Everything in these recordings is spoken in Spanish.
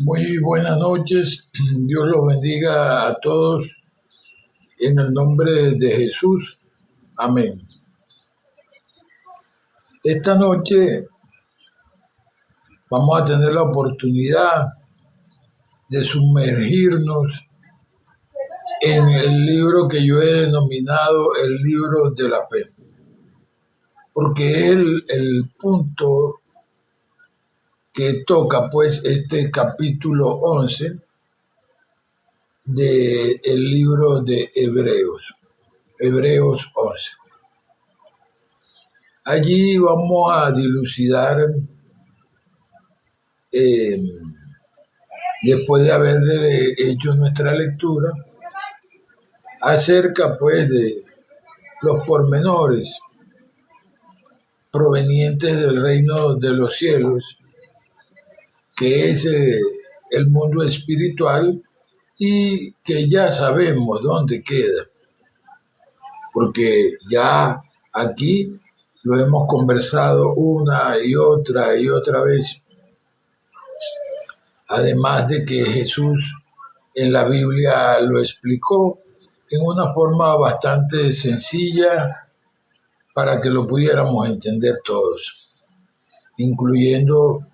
Muy buenas noches, Dios los bendiga a todos en el nombre de Jesús, amén. Esta noche vamos a tener la oportunidad de sumergirnos en el libro que yo he denominado el libro de la fe, porque es el punto que toca pues este capítulo 11 del libro de Hebreos 11. Allí vamos a dilucidar, eh, después de haber hecho nuestra lectura, acerca pues de los pormenores provenientes del reino de los cielos, que es el mundo espiritual y que ya sabemos dónde queda, porque ya aquí lo hemos conversado una y otra vez. Además de que Jesús en la Biblia lo explicó en una forma bastante sencilla para que lo pudiéramos entender todos, incluyendo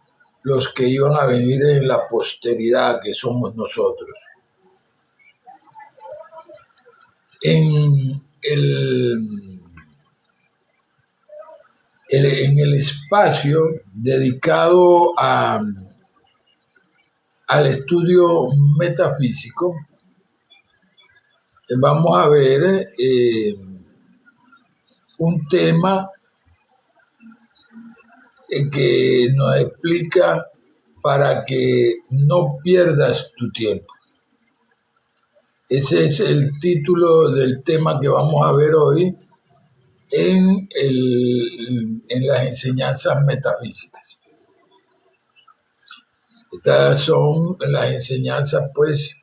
los que iban a venir en la posteridad, que somos nosotros. En el espacio dedicado al estudio metafísico, vamos a ver un tema que nos explica para que no pierdas tu tiempo. Ese es el título del tema que vamos a ver hoy en las enseñanzas metafísicas. Estas son las enseñanzas, pues,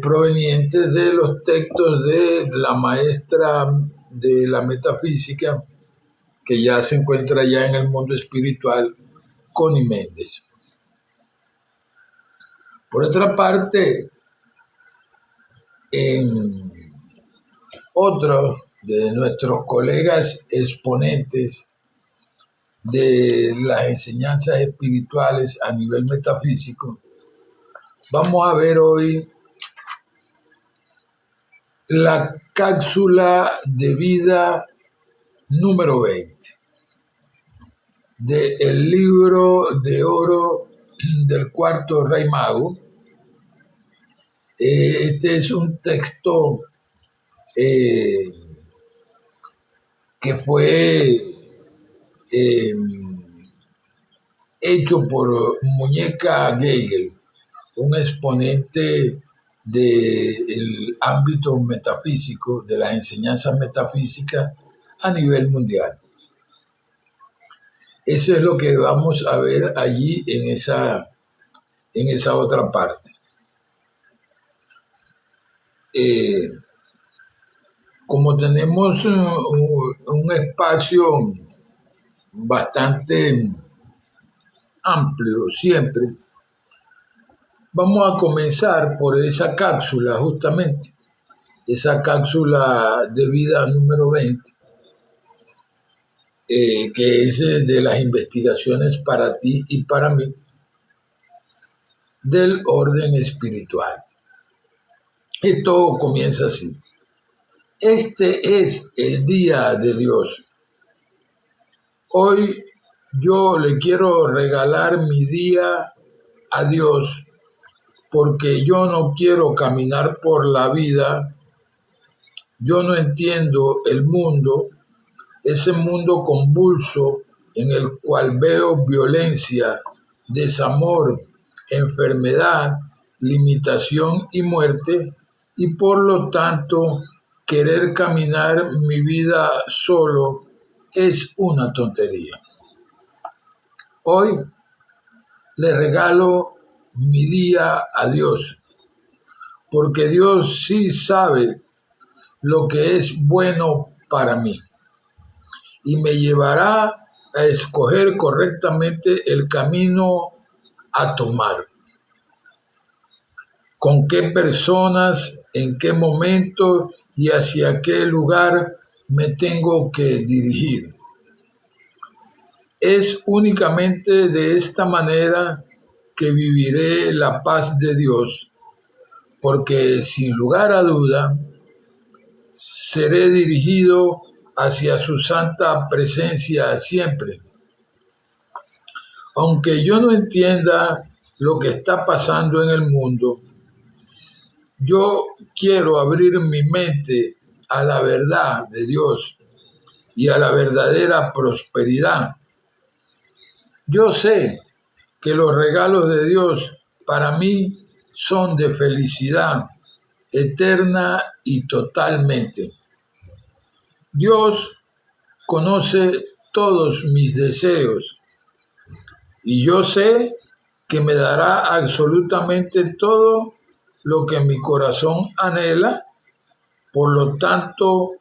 provenientes de los textos de la maestra de la metafísica, que ya se encuentra ya en el mundo espiritual, Connie Méndez. Por otra parte, en otros de nuestros colegas exponentes de las enseñanzas espirituales a nivel metafísico, vamos a ver hoy la cápsula de vida número 20 del libro de oro del cuarto rey mago. Este es un texto que fue hecho por Muñeca Geigel, un exponente del ámbito metafísico, de las enseñanzas metafísicas a nivel mundial. Eso es lo que vamos a ver allí en esa otra parte. Como tenemos un espacio bastante amplio siempre, vamos a comenzar por esa cápsula, justamente, esa cápsula de vida número 20, que es de las investigaciones para ti y para mí del orden espiritual. Esto comienza así. Este es el día de Dios. Hoy yo le quiero regalar mi día a Dios, porque yo no quiero caminar por la vida. Yo no entiendo el mundo, ese mundo convulso en el cual veo violencia, desamor, enfermedad, limitación y muerte, y por lo tanto querer caminar mi vida solo es una tontería. Hoy le regalo mi día a Dios, porque Dios sí sabe lo que es bueno para mí y me llevará a escoger correctamente el camino a tomar. con qué personas, en qué momento y hacia qué lugar me tengo que dirigir. Es únicamente de esta manera que viviré la paz de Dios, porque sin lugar a duda seré dirigido hacia su santa presencia siempre. Aunque yo no entienda lo que está pasando en el mundo, yo quiero abrir mi mente a la verdad de Dios y a la verdadera prosperidad. Yo sé que los regalos de Dios para mí son de felicidad eterna y totalmente. Dios conoce todos mis deseos y yo sé que me dará absolutamente todo lo que mi corazón anhela. Por lo tanto,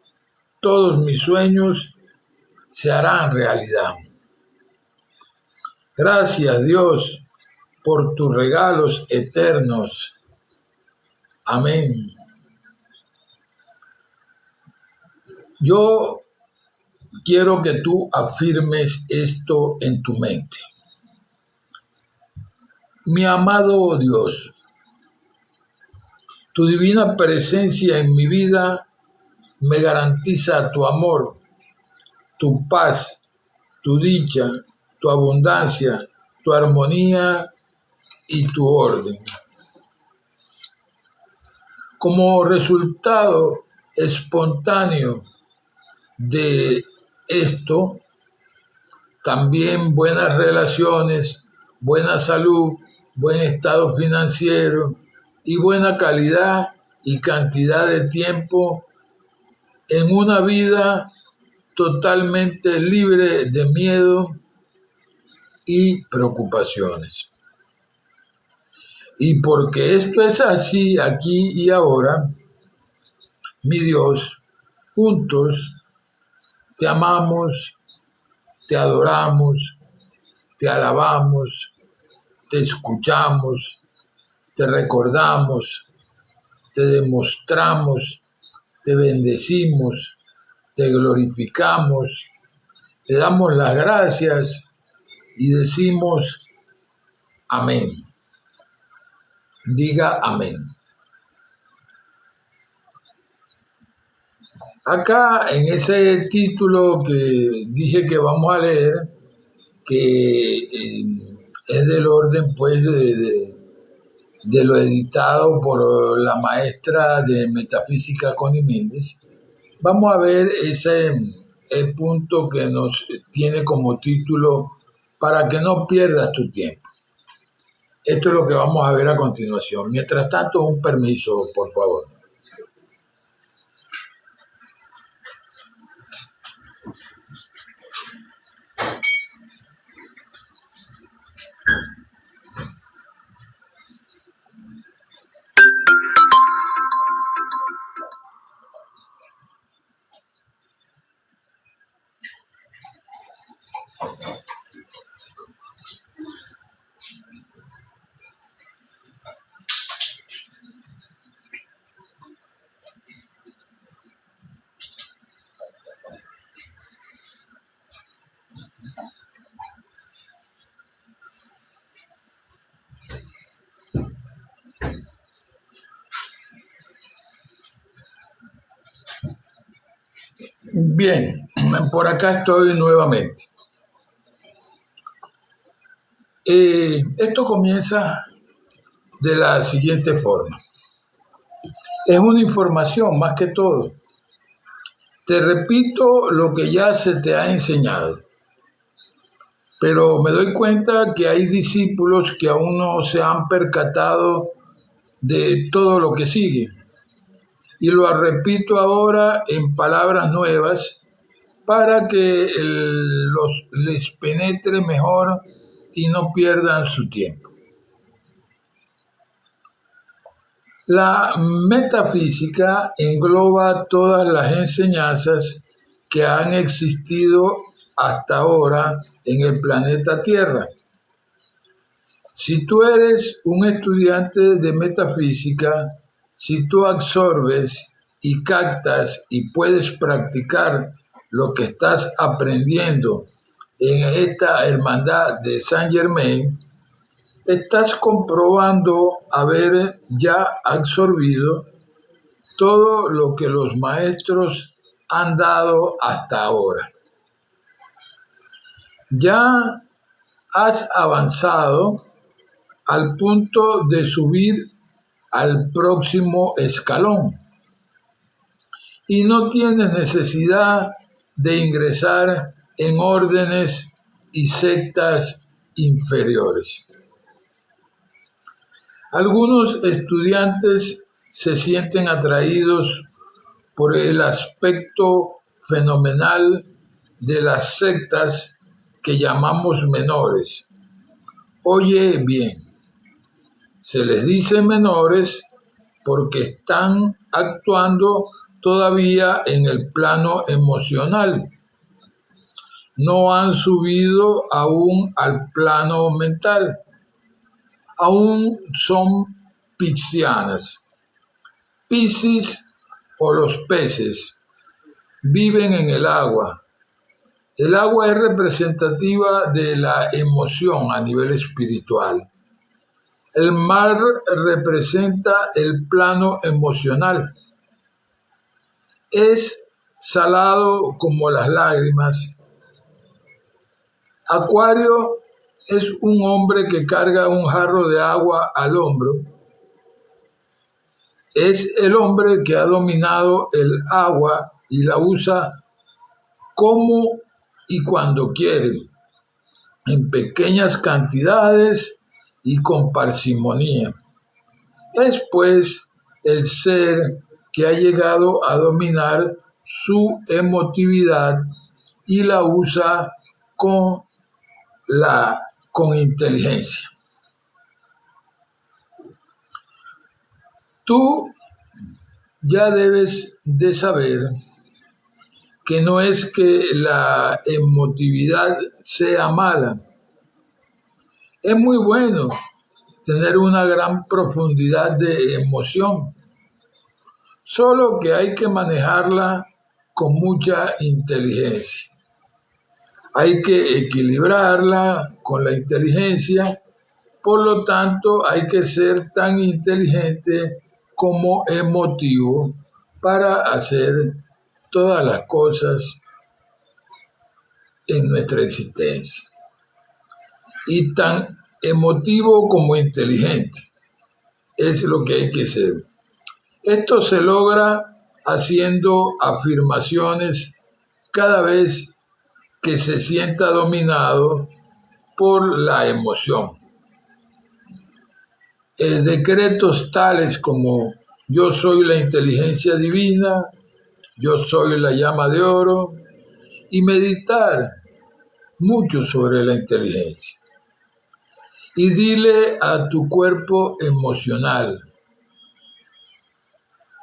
todos mis sueños se harán realidad. Gracias, Dios, por tus regalos eternos. Amén. Yo quiero que tú afirmes esto en tu mente. Mi amado Dios, tu divina presencia en mi vida me garantiza tu amor, tu paz, tu dicha, tu abundancia, tu armonía y tu orden. Como resultado espontáneo de esto, también buenas relaciones, buena salud, buen estado financiero y buena calidad y cantidad de tiempo en una vida totalmente libre de miedo y preocupaciones. Y porque esto es así aquí y ahora, mi Dios, juntos te amamos, te adoramos, te alabamos, te escuchamos, te recordamos, te demostramos, te bendecimos, te glorificamos, te damos las gracias y decimos amén. Diga amén. Acá en ese título que dije que vamos a leer, que es del orden pues de lo editado por la maestra de Metafísica Connie Méndez, vamos a ver ese el punto que nos tiene como título para que no pierdas tu tiempo. Esto es lo que vamos a ver a continuación. Mientras tanto, un permiso, por favor. Bien, por acá estoy nuevamente. Esto comienza de la siguiente forma. Es una información más que todo. Te repito lo que ya se te ha enseñado, pero me doy cuenta que hay discípulos que aún no se han percatado de todo lo que sigue. Y lo repito ahora en palabras nuevas para que les penetre mejor y no pierdan su tiempo. La metafísica engloba todas las enseñanzas que han existido hasta ahora en el planeta Tierra. Si tú eres un estudiante de metafísica, si tú absorbes y captas y puedes practicar lo que estás aprendiendo en esta hermandad de Saint Germain, estás comprobando haber ya absorbido todo lo que los maestros han dado hasta ahora. Ya has avanzado al punto de subir al próximo escalón y no tienes necesidad de ingresar en órdenes y sectas inferiores. Algunos estudiantes se sienten atraídos por el aspecto fenomenal de las sectas que llamamos menores. Oye bien, se les dice menores porque están actuando todavía en el plano emocional. No han subido aún al plano mental. Aún son piscianas. Piscis o los peces viven en el agua. El agua es representativa de la emoción a nivel espiritual. El mar representa el plano emocional. Es salado como las lágrimas. Acuario es un hombre que carga un jarro de agua al hombro. Es el hombre que ha dominado el agua y la usa como y cuando quiere, en pequeñas cantidades y con parsimonía. Es pues el ser que ha llegado a dominar su emotividad y la usa con inteligencia. Tú ya debes de saber que no es que la emotividad sea mala. Es muy bueno tener una gran profundidad de emoción, solo que hay que manejarla con mucha inteligencia. Hay que equilibrarla con la inteligencia, por lo tanto hay que ser tan inteligente como emotivo para hacer todas las cosas en nuestra existencia. Y tan emotivo como inteligente es lo que hay que ser. Esto se logra haciendo afirmaciones cada vez que se sienta dominado por la emoción. Decretos tales como yo soy la inteligencia divina, yo soy la llama de oro, y meditar mucho sobre la inteligencia. Y dile a tu cuerpo emocional,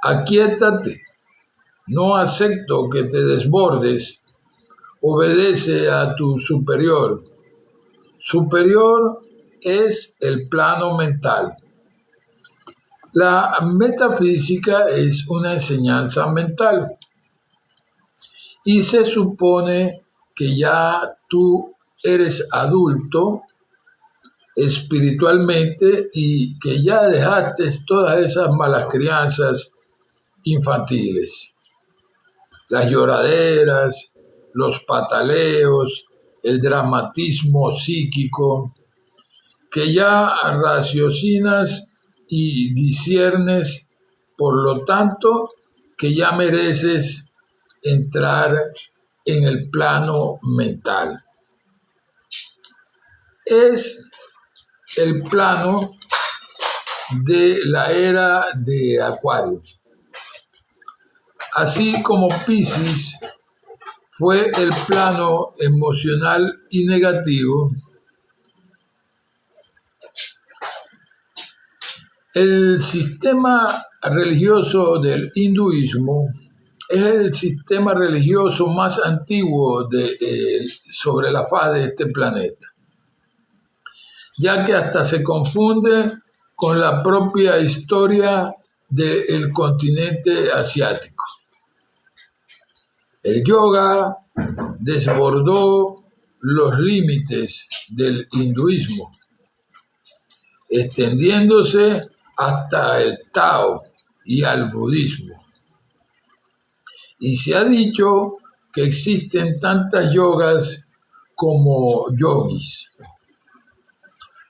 aquíétate, no acepto que te desbordes, obedece a tu superior. Superior es el plano mental. La metafísica es una enseñanza mental y se supone que ya tú eres adulto espiritualmente y que ya dejaste todas esas malas crianzas infantiles, las lloraderas, los pataleos, el dramatismo psíquico, que ya raciocinas y disiernes, por lo tanto, que ya mereces entrar en el plano mental. Es el plano de la era de Acuario. Así como Piscis fue el plano emocional y negativo, el sistema religioso del hinduismo es el sistema religioso más antiguo sobre la faz de este planeta. ya que hasta se confunde con la propia historia del continente asiático. El yoga desbordó los límites del hinduismo, extendiéndose hasta el Tao y al budismo. Y se ha dicho que existen tantas yogas como yogis.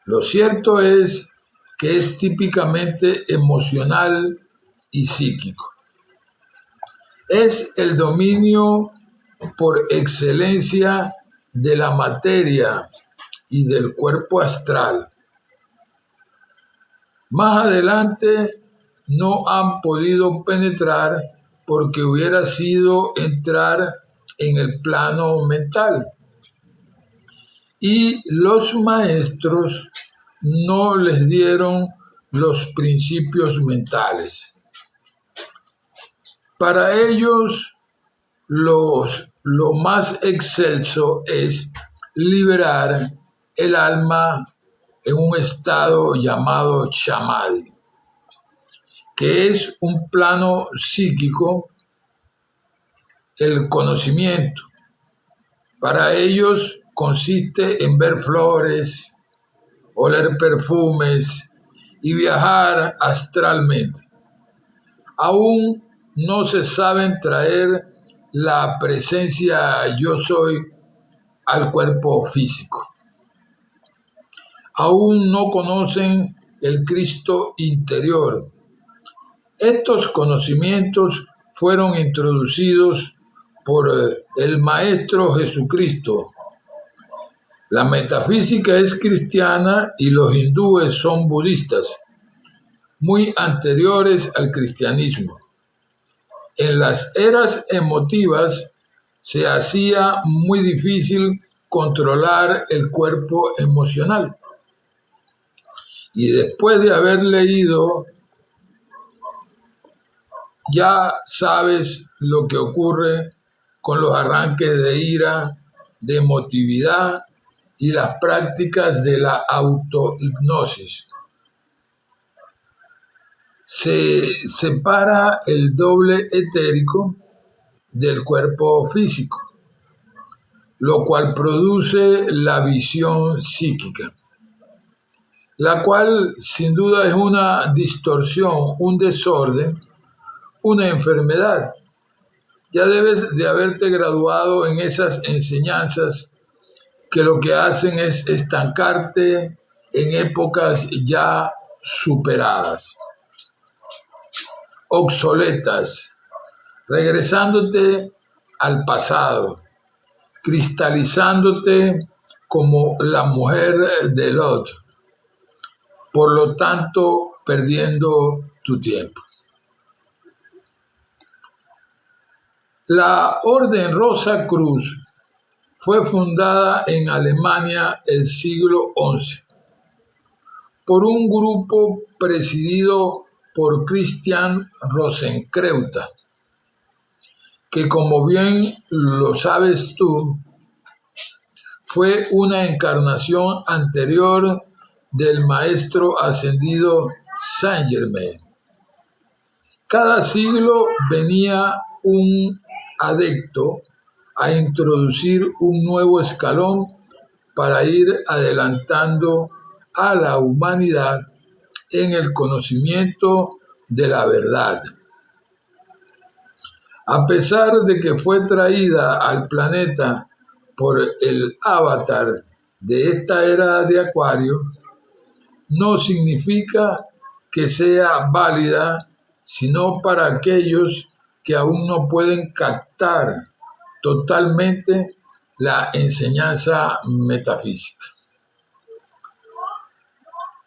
Lo cierto es que es típicamente emocional y psíquico. Es el dominio por excelencia de la materia y del cuerpo astral. Más adelante no han podido penetrar porque hubiera sido entrar en el plano mental. Y los maestros no les dieron los principios mentales. Para ellos, lo más excelso es liberar el alma en un estado llamado samadhi, que es un plano psíquico, el conocimiento. Para ellos consiste en ver flores, oler perfumes y viajar astralmente. Aún no se saben traer la presencia yo soy al cuerpo físico. Aún no conocen el Cristo interior. Estos conocimientos fueron introducidos por el Maestro Jesucristo. La metafísica es cristiana y los hindúes son budistas, muy anteriores al cristianismo. En las eras emotivas se hacía muy difícil controlar el cuerpo emocional. Y después de haber leído, ya sabes lo que ocurre con los arranques de ira, de emotividad y las prácticas de la autohipnosis. Se separa el doble etérico del cuerpo físico, lo cual produce la visión psíquica, la cual sin duda es una distorsión, un desorden, una enfermedad. Ya debes de haberte graduado en esas enseñanzas que lo que hacen es estancarte en épocas ya superadas, obsoletas, regresándote al pasado, cristalizándote como la mujer de Lot, por lo tanto perdiendo tu tiempo. La Orden Rosa Cruz fue fundada en Alemania el siglo XI por un grupo presidido por Christian Rosenkreuter, que como bien lo sabes tú, fue una encarnación anterior del maestro ascendido Saint Germain. Cada siglo venía un adepto a introducir un nuevo escalón para ir adelantando a la humanidad en el conocimiento de la verdad. A pesar de que fue traída al planeta por el avatar de esta era de Acuario, no significa que sea válida sino para aquellos que aún no pueden captar totalmente la enseñanza metafísica.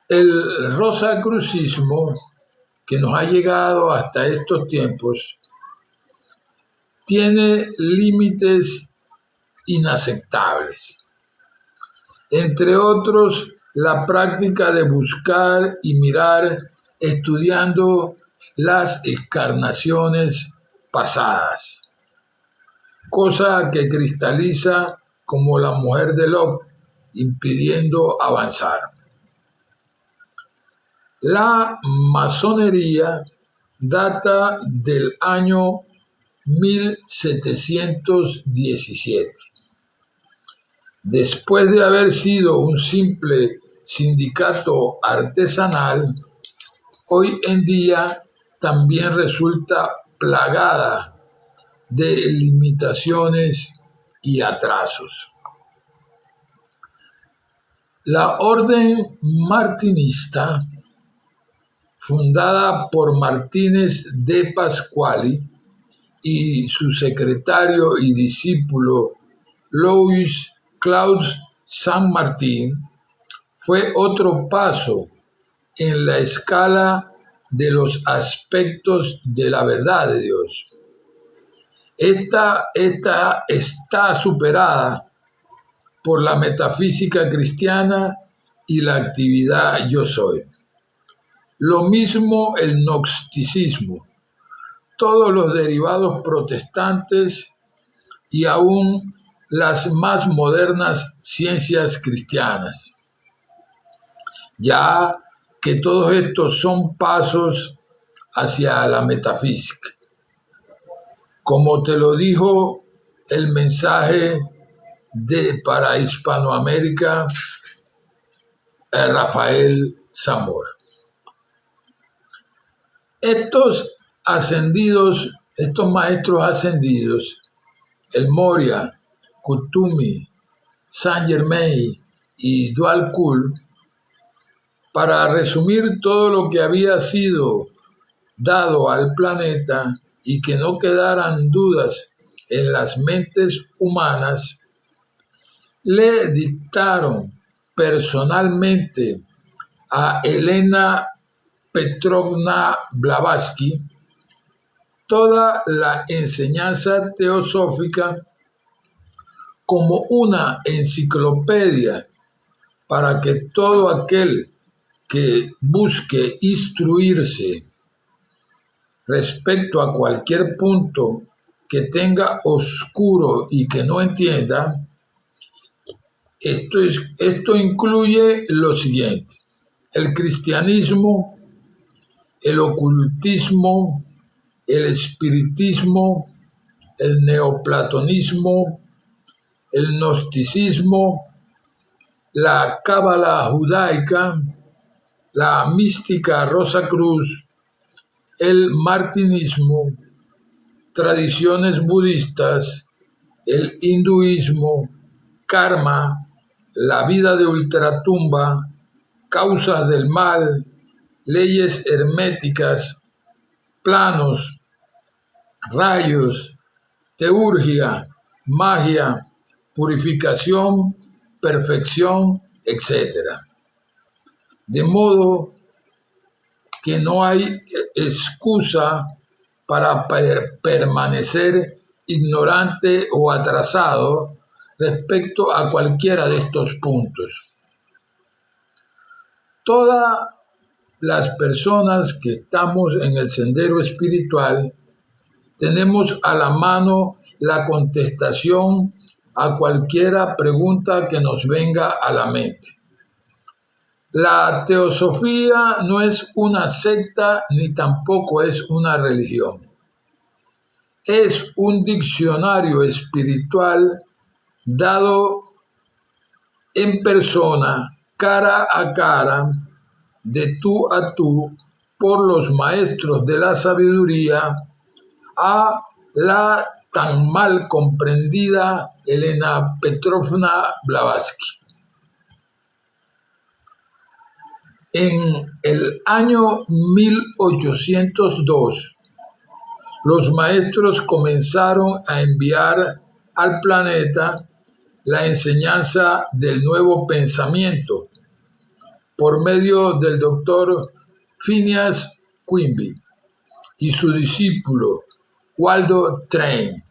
El rosacrucismo, que nos ha llegado hasta estos tiempos, tiene límites inaceptables. Entre otros, la práctica de buscar y mirar estudiando las encarnaciones pasadas, cosa que cristaliza como la mujer de Lot, impidiendo avanzar. La masonería data del año 1717. Después de haber sido un simple sindicato artesanal, hoy en día también resulta plagada de limitaciones y atrasos. La orden martinista, fundada por Martínez de Pasquali y su secretario y discípulo Louis Claude Saint Martin, fue otro paso en la escala de los aspectos de la verdad de Dios. Esta está superada por la metafísica cristiana y la actividad yo soy. Lo mismo el gnosticismo, todos los derivados protestantes y aún las más modernas ciencias cristianas. Ya que todos estos son pasos hacia la metafísica. Como te lo dijo el mensaje para Hispanoamérica, Rafael Zamora. Estos maestros ascendidos, el Moria, Kutumi, Saint Germain y Dual Kul, para resumir todo lo que había sido dado al planeta y que no quedaran dudas en las mentes humanas, le dictaron personalmente a Elena Petrovna Blavatsky toda la enseñanza teosófica como una enciclopedia para que todo aquel que busque instruirse respecto a cualquier punto que tenga oscuro y que no entienda, esto incluye lo siguiente: el cristianismo, el ocultismo, el espiritismo, el neoplatonismo, el gnosticismo, la cábala judaica, la mística Rosacruz, el martinismo, tradiciones budistas, el hinduismo, karma, la vida de ultratumba, causas del mal, leyes herméticas, planos, rayos, teurgia, magia, purificación, perfección, etc. De modo que no hay excusa para permanecer ignorante o atrasado respecto a cualquiera de estos puntos. Todas las personas que estamos en el sendero espiritual tenemos a la mano la contestación a cualquiera pregunta que nos venga a la mente. La teosofía no es una secta ni tampoco es una religión. Es un diccionario espiritual dado en persona, cara a cara, de tú a tú, por los maestros de la sabiduría, a la tan mal comprendida Elena Petrovna Blavatsky. En el año 1802, los maestros comenzaron a enviar al planeta la enseñanza del nuevo pensamiento por medio del doctor Phineas Quimby y su discípulo Waldo Train,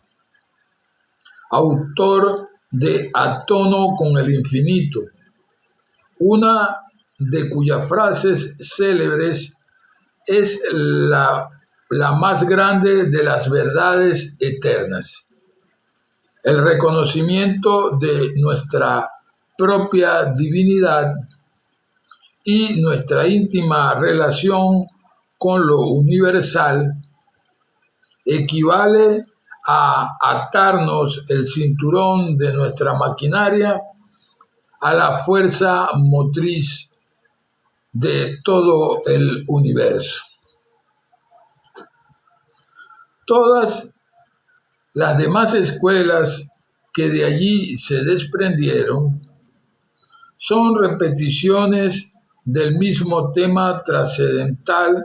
autor de A tono con el infinito, una de cuyas frases célebres es la más grande de las verdades eternas. El reconocimiento de nuestra propia divinidad y nuestra íntima relación con lo universal equivale a atarnos el cinturón de nuestra maquinaria a la fuerza motriz de todo el universo. Todas las demás escuelas que de allí se desprendieron son repeticiones del mismo tema trascendental,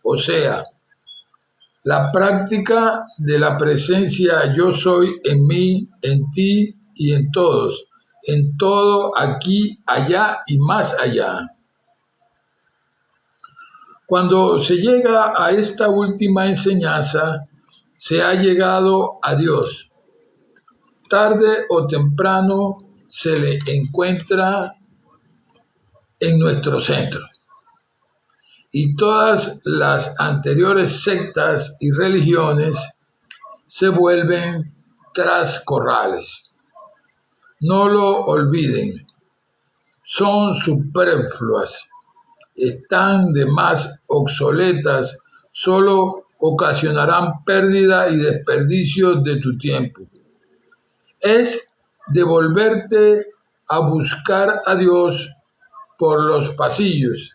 o sea, la práctica de la presencia yo soy en mí, en ti y en todos, en todo, aquí, allá y más allá. Cuando se llega a esta última enseñanza, se ha llegado a Dios. Tarde o temprano se le encuentra en nuestro centro. Y todas las anteriores sectas y religiones se vuelven trascorrales. No lo olviden, son superfluas, están de más obsoletas, solo ocasionarán pérdida y desperdicio de tu tiempo. Es devolverte a buscar a Dios por los pasillos,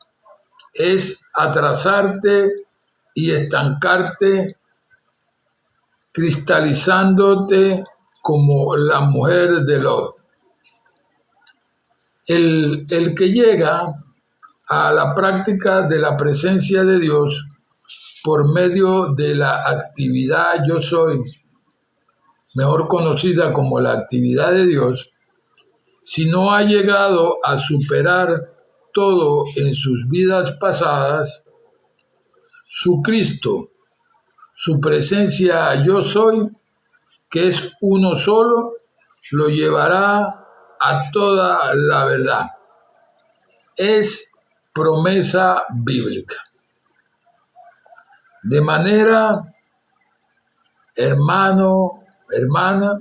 es atrasarte y estancarte, cristalizándote como la mujer de Lot. El que llega a la práctica de la presencia de Dios por medio de la actividad yo soy, mejor conocida como la actividad de Dios, si no ha llegado a superar todo en sus vidas pasadas, su Cristo, su presencia yo soy, que es uno solo, lo llevará a toda la verdad. Es promesa bíblica. De manera, hermano, hermana,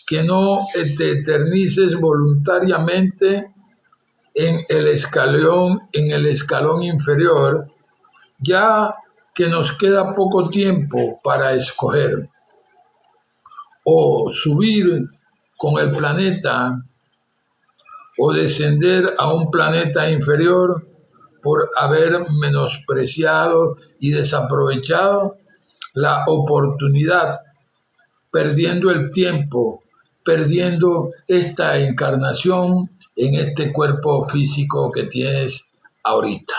que no te eternices voluntariamente en el escalón inferior, ya que nos queda poco tiempo para escoger o subir con el planeta o descender a un planeta inferior por haber menospreciado y desaprovechado la oportunidad, perdiendo el tiempo, perdiendo esta encarnación en este cuerpo físico que tienes ahorita.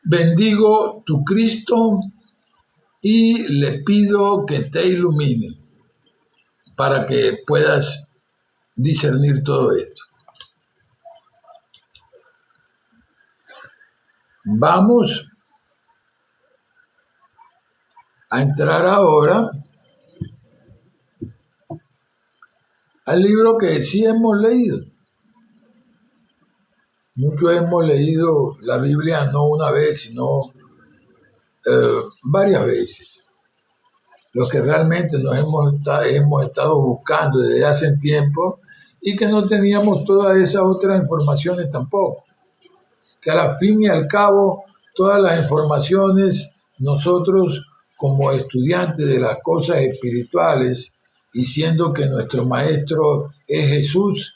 Bendigo tu Cristo y le pido que te ilumine para que puedas discernir todo esto. Vamos a entrar ahora al libro que sí hemos leído. Muchos hemos leído la Biblia no una vez, sino varias veces. Los que realmente nos hemos estado buscando desde hace tiempo y que no teníamos todas esas otras informaciones tampoco. Que al fin y al cabo, todas las informaciones, nosotros como estudiantes de las cosas espirituales, y siendo que nuestro maestro es Jesús,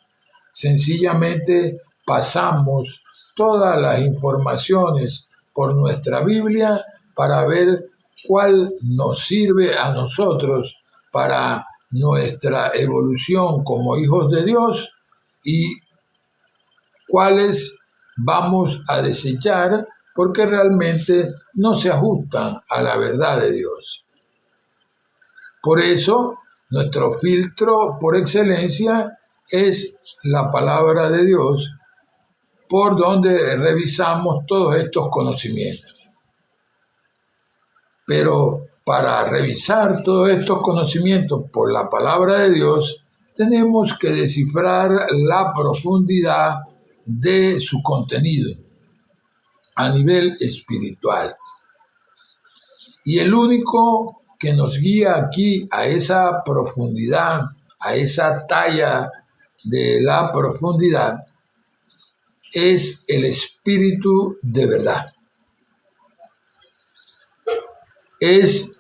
sencillamente pasamos todas las informaciones por nuestra Biblia para ver cuál nos sirve a nosotros para nuestra evolución como hijos de Dios y cuáles vamos a desechar porque realmente no se ajustan a la verdad de Dios. Por eso, nuestro filtro por excelencia es la palabra de Dios, por donde revisamos todos estos conocimientos. Pero para revisar todos estos conocimientos por la palabra de Dios, tenemos que descifrar la profundidad de su contenido a nivel espiritual. Y el único que nos guía aquí a esa profundidad, a esa talla de la profundidad, es el Espíritu de verdad. Es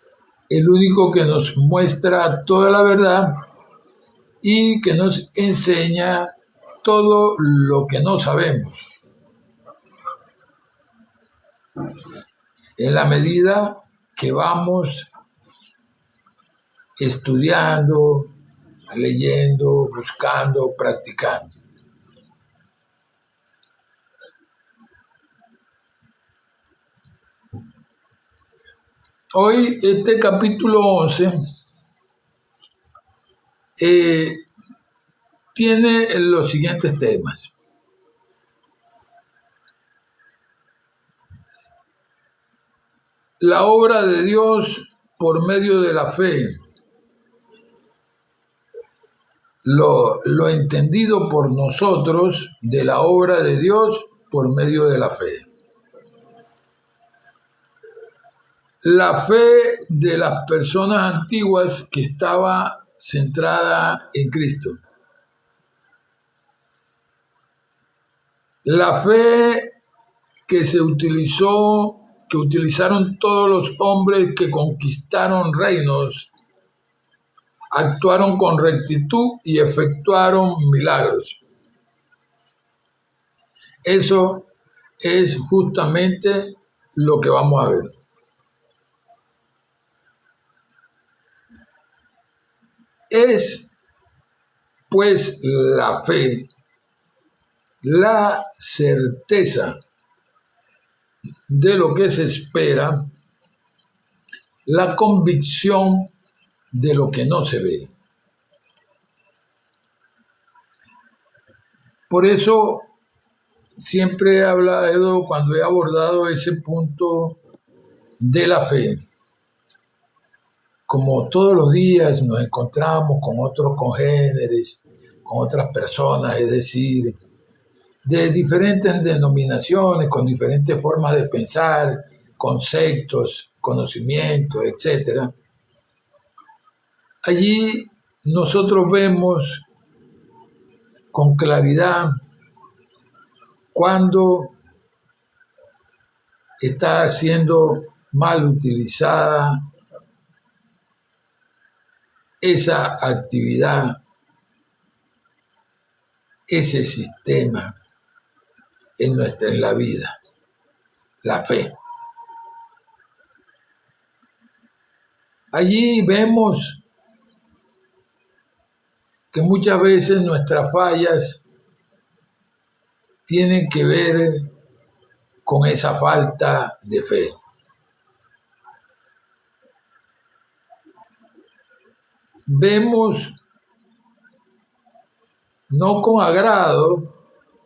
el único que nos muestra toda la verdad y que nos enseña todo lo que no sabemos. En la medida que vamos estudiando, leyendo, buscando, practicando. Hoy este capítulo 11 tiene los siguientes temas. La obra de Dios por medio de la fe. Lo entendido por nosotros de la obra de Dios por medio de la fe. La fe de las personas antiguas que estaba centrada en Cristo. La fe que utilizaron todos los hombres que conquistaron reinos, actuaron con rectitud y efectuaron milagros. Eso es justamente lo que vamos a ver. Es, pues, la fe, la certeza de lo que se espera, la convicción de lo que no se ve. Por eso siempre he hablado, cuando he abordado ese punto de la fe, como todos los días nos encontramos con otros congéneres, con otras personas, es decir, de diferentes denominaciones, con diferentes formas de pensar, conceptos, conocimientos, etc. Allí nosotros vemos con claridad cuando está siendo mal utilizada esa actividad, ese sistema en la vida, la fe. Allí vemos que muchas veces nuestras fallas tienen que ver con esa falta de fe. Vemos no con agrado,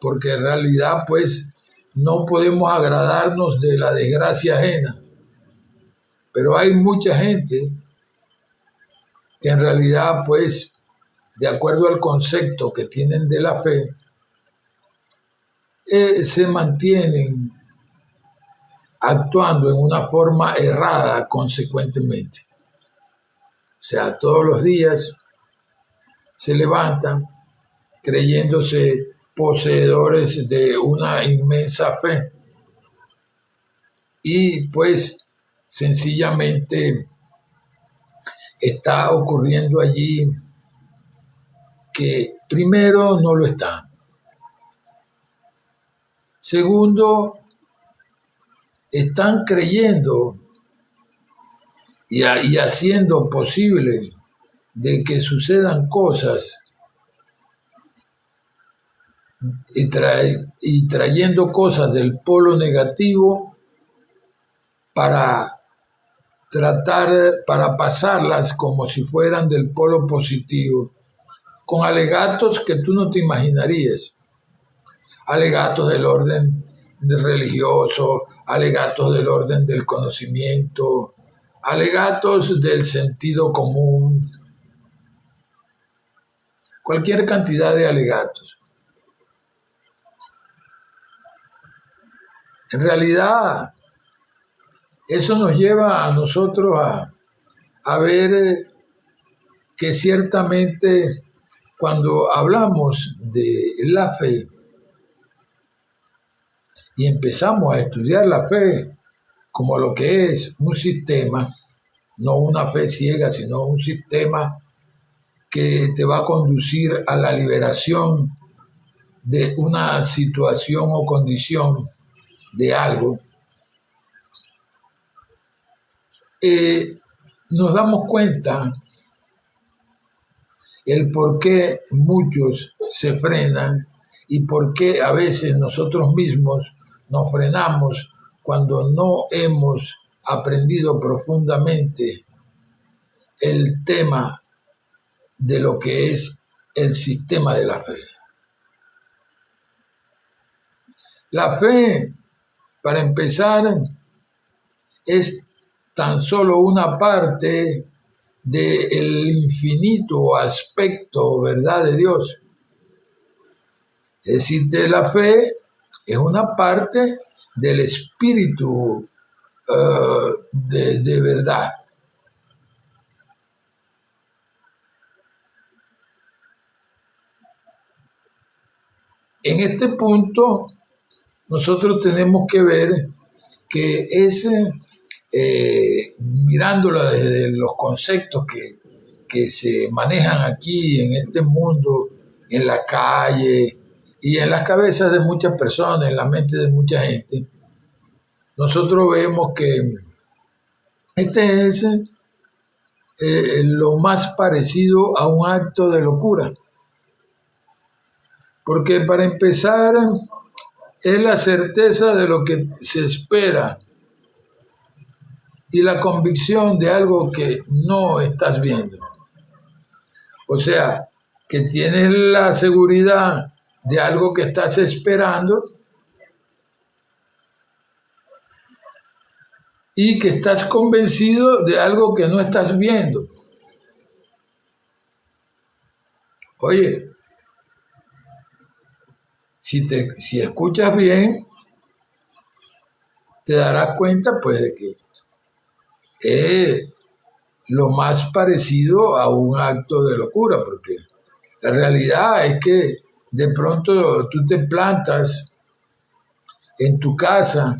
porque en realidad pues no podemos agradarnos de la desgracia ajena, pero hay mucha gente que en realidad pues de acuerdo al concepto que tienen de la fe, se mantienen actuando en una forma errada consecuentemente. O sea, todos los días se levantan creyéndose poseedores de una inmensa fe y pues sencillamente está ocurriendo allí que primero no lo están. Segundo, están creyendo y haciendo posible de que sucedan cosas y trayendo cosas del polo negativo para pasarlas como si fueran del polo positivo, con alegatos que tú no te imaginarías, alegatos del orden religioso, alegatos del orden del conocimiento, alegatos del sentido común, cualquier cantidad de alegatos. En realidad, eso nos lleva a nosotros a ver que ciertamente cuando hablamos de la fe, y empezamos a estudiar la fe como lo que es un sistema, no una fe ciega, sino un sistema que te va a conducir a la liberación de una situación o condición de algo, nos damos cuenta el por qué muchos se frenan y por qué a veces nosotros mismos nos frenamos cuando no hemos aprendido profundamente el tema de lo que es el sistema de la fe. La fe, para empezar, es tan solo una parte del infinito aspecto, ¿verdad?, de Dios. Es decir, de la fe es una parte del espíritu de verdad. En este punto, nosotros tenemos que ver que mirándola desde los conceptos que se manejan aquí en este mundo, en la calle y en las cabezas de muchas personas, en la mente de mucha gente, nosotros vemos que este es lo más parecido a un acto de locura. Porque para empezar, es la certeza de lo que se espera y la convicción de algo que no estás viendo. O sea, que tienes la seguridad de algo que estás esperando y que estás convencido de algo que no estás viendo. Oye, si escuchas bien, te darás cuenta pues de que es lo más parecido a un acto de locura, porque la realidad es que de pronto tú te plantas en tu casa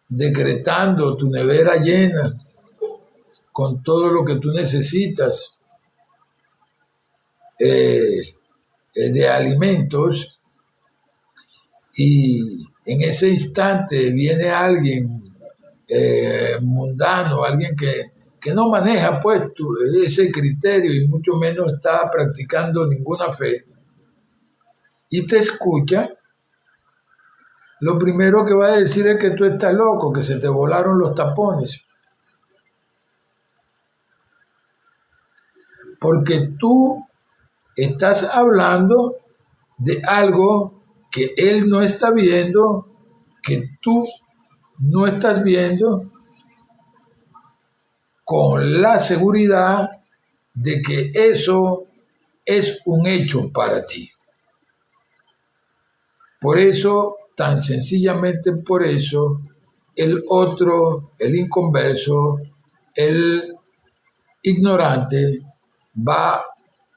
decretando tu nevera llena con todo lo que tú necesitas de alimentos, y en ese instante viene alguien mundano, alguien que no maneja pues ese criterio y mucho menos está practicando ninguna fe, y te escucha, lo primero que va a decir es que tú estás loco, que se te volaron los tapones. Porque tú estás hablando de algo que él no está viendo, que tú no estás viendo, con la seguridad de que eso es un hecho para ti. Por eso, tan sencillamente por eso, el otro, el inconverso, el ignorante, va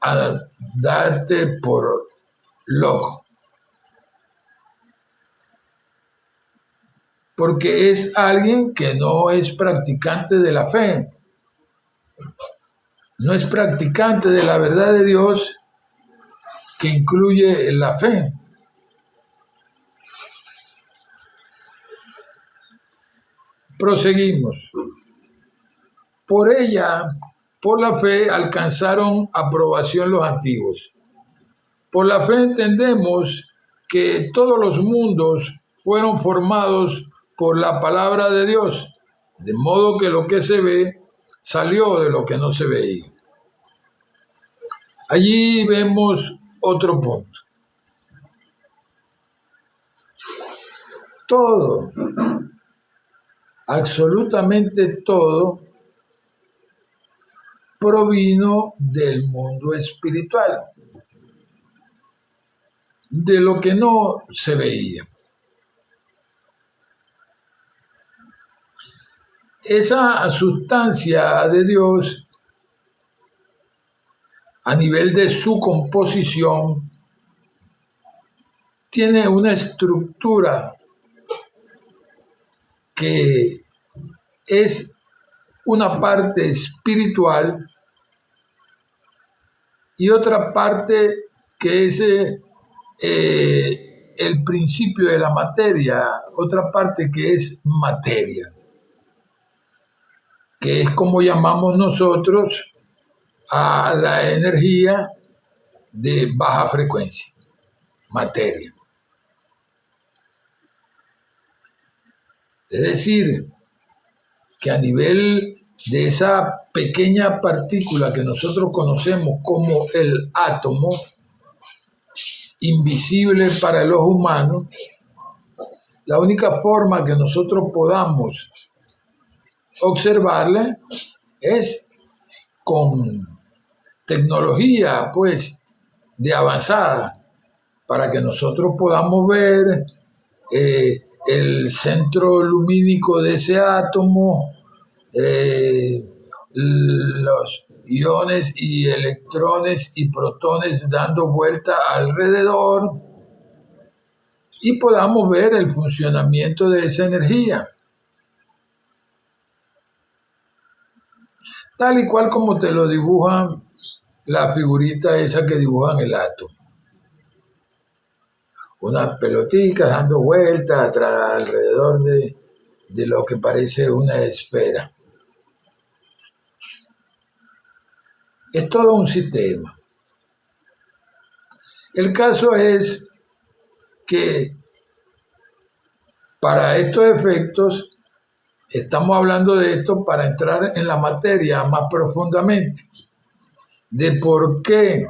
a darte por loco. Porque es alguien que no es practicante de la fe, no es practicante de la verdad de Dios que incluye la fe. Proseguimos. Por ella, por la fe, alcanzaron aprobación los antiguos. Por la fe entendemos que todos los mundos fueron formados por la palabra de Dios, de modo que lo que se ve salió de lo que no se veía. Allí vemos otro punto. Todo, absolutamente todo, provino del mundo espiritual, de lo que no se veía. Esa sustancia de Dios, a nivel de su composición, tiene una estructura que es una parte espiritual y otra parte que es el principio de la materia, otra parte que es materia, que es como llamamos nosotros a la energía de baja frecuencia, materia. Es decir, que a nivel de esa pequeña partícula que nosotros conocemos como el átomo, invisible para el ojo humano, la única forma que nosotros podamos observarle es con tecnología, pues, de avanzada, para que nosotros podamos ver el centro lumínico de ese átomo, los iones y electrones y protones dando vuelta alrededor y podamos ver el funcionamiento de esa energía. Tal y cual como te lo dibujan la figurita esa que dibujan el átomo. Unas pelotitas dando vueltas alrededor de lo que parece una esfera. Es todo un sistema. El caso es que para estos efectos estamos hablando de esto para entrar en la materia más profundamente, de por qué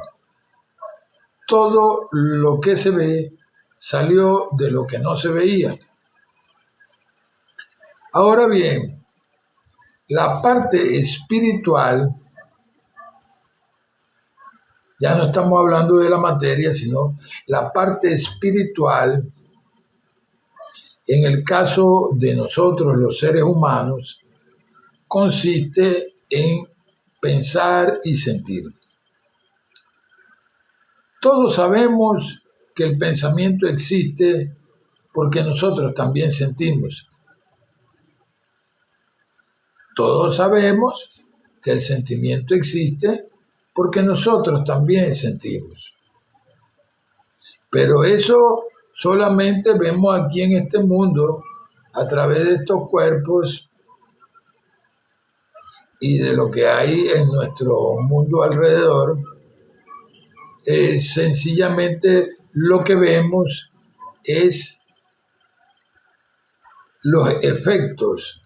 todo lo que se ve salió de lo que no se veía. Ahora bien, la parte espiritual, ya no estamos hablando de la materia, sino la parte espiritual, en el caso de nosotros los seres humanos, consiste en pensar y sentir. Todos sabemos que el pensamiento existe porque nosotros también sentimos. Todos sabemos que el sentimiento existe porque nosotros también sentimos. Pero eso solamente vemos aquí en este mundo a través de estos cuerpos y de lo que hay en nuestro mundo alrededor. Sencillamente lo que vemos es los efectos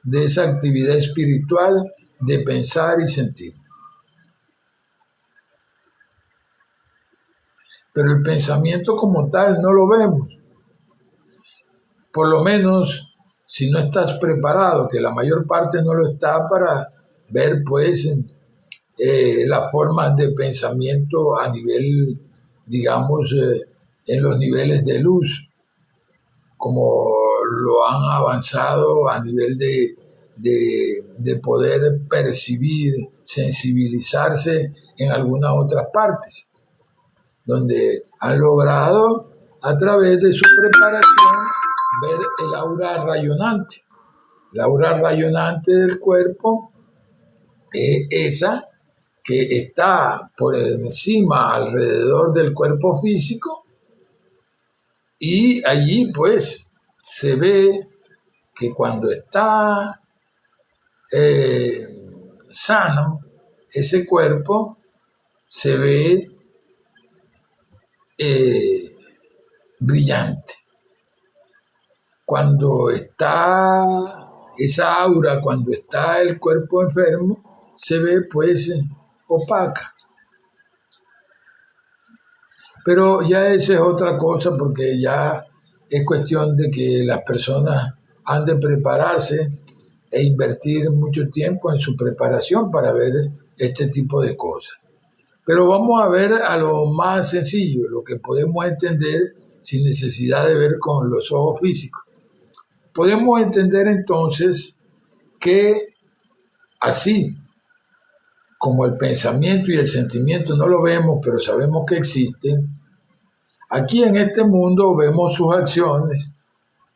de esa actividad espiritual de pensar y sentir. Pero el pensamiento como tal no lo vemos. Por lo menos si no estás preparado, que la mayor parte no lo está, para ver pues las formas de pensamiento a nivel, digamos, en los niveles de luz, como lo han avanzado a nivel de poder percibir, sensibilizarse en algunas otras partes, donde han logrado a través de su preparación ver el aura rayonante. El aura rayonante del cuerpo es esa que está por encima, alrededor del cuerpo físico, y allí pues se ve que cuando está sano ese cuerpo, se ve brillante. Cuando está esa aura, cuando está el cuerpo enfermo, se ve pues opaca. Pero ya esa es otra cosa, porque ya es cuestión de que las personas han de prepararse e invertir mucho tiempo en su preparación para ver este tipo de cosas. Pero vamos a ver a lo más sencillo, lo que podemos entender sin necesidad de ver con los ojos físicos. Podemos entender entonces que así como el pensamiento y el sentimiento no lo vemos, pero sabemos que existen, Aquí en este mundo vemos sus acciones,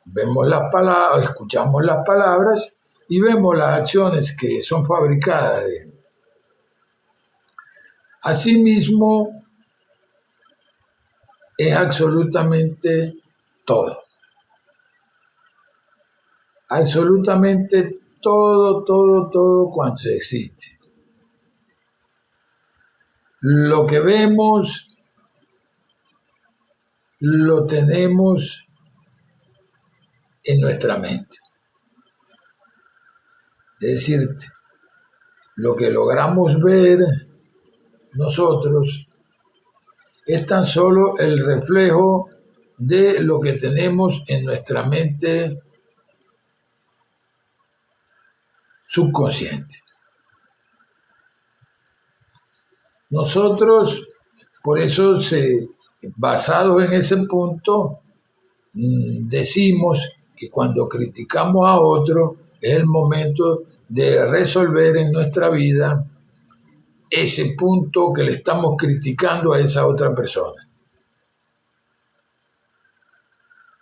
vemos las palabras, escuchamos las palabras y vemos las acciones que son fabricadas de él. Asimismo, es absolutamente todo. Absolutamente todo cuanto existe. Lo que vemos, lo tenemos en nuestra mente. Es decir, lo que logramos ver nosotros es tan solo el reflejo de lo que tenemos en nuestra mente subconsciente. Nosotros, por eso, basados en ese punto, decimos que cuando criticamos a otro es el momento de resolver en nuestra vida ese punto que le estamos criticando a esa otra persona.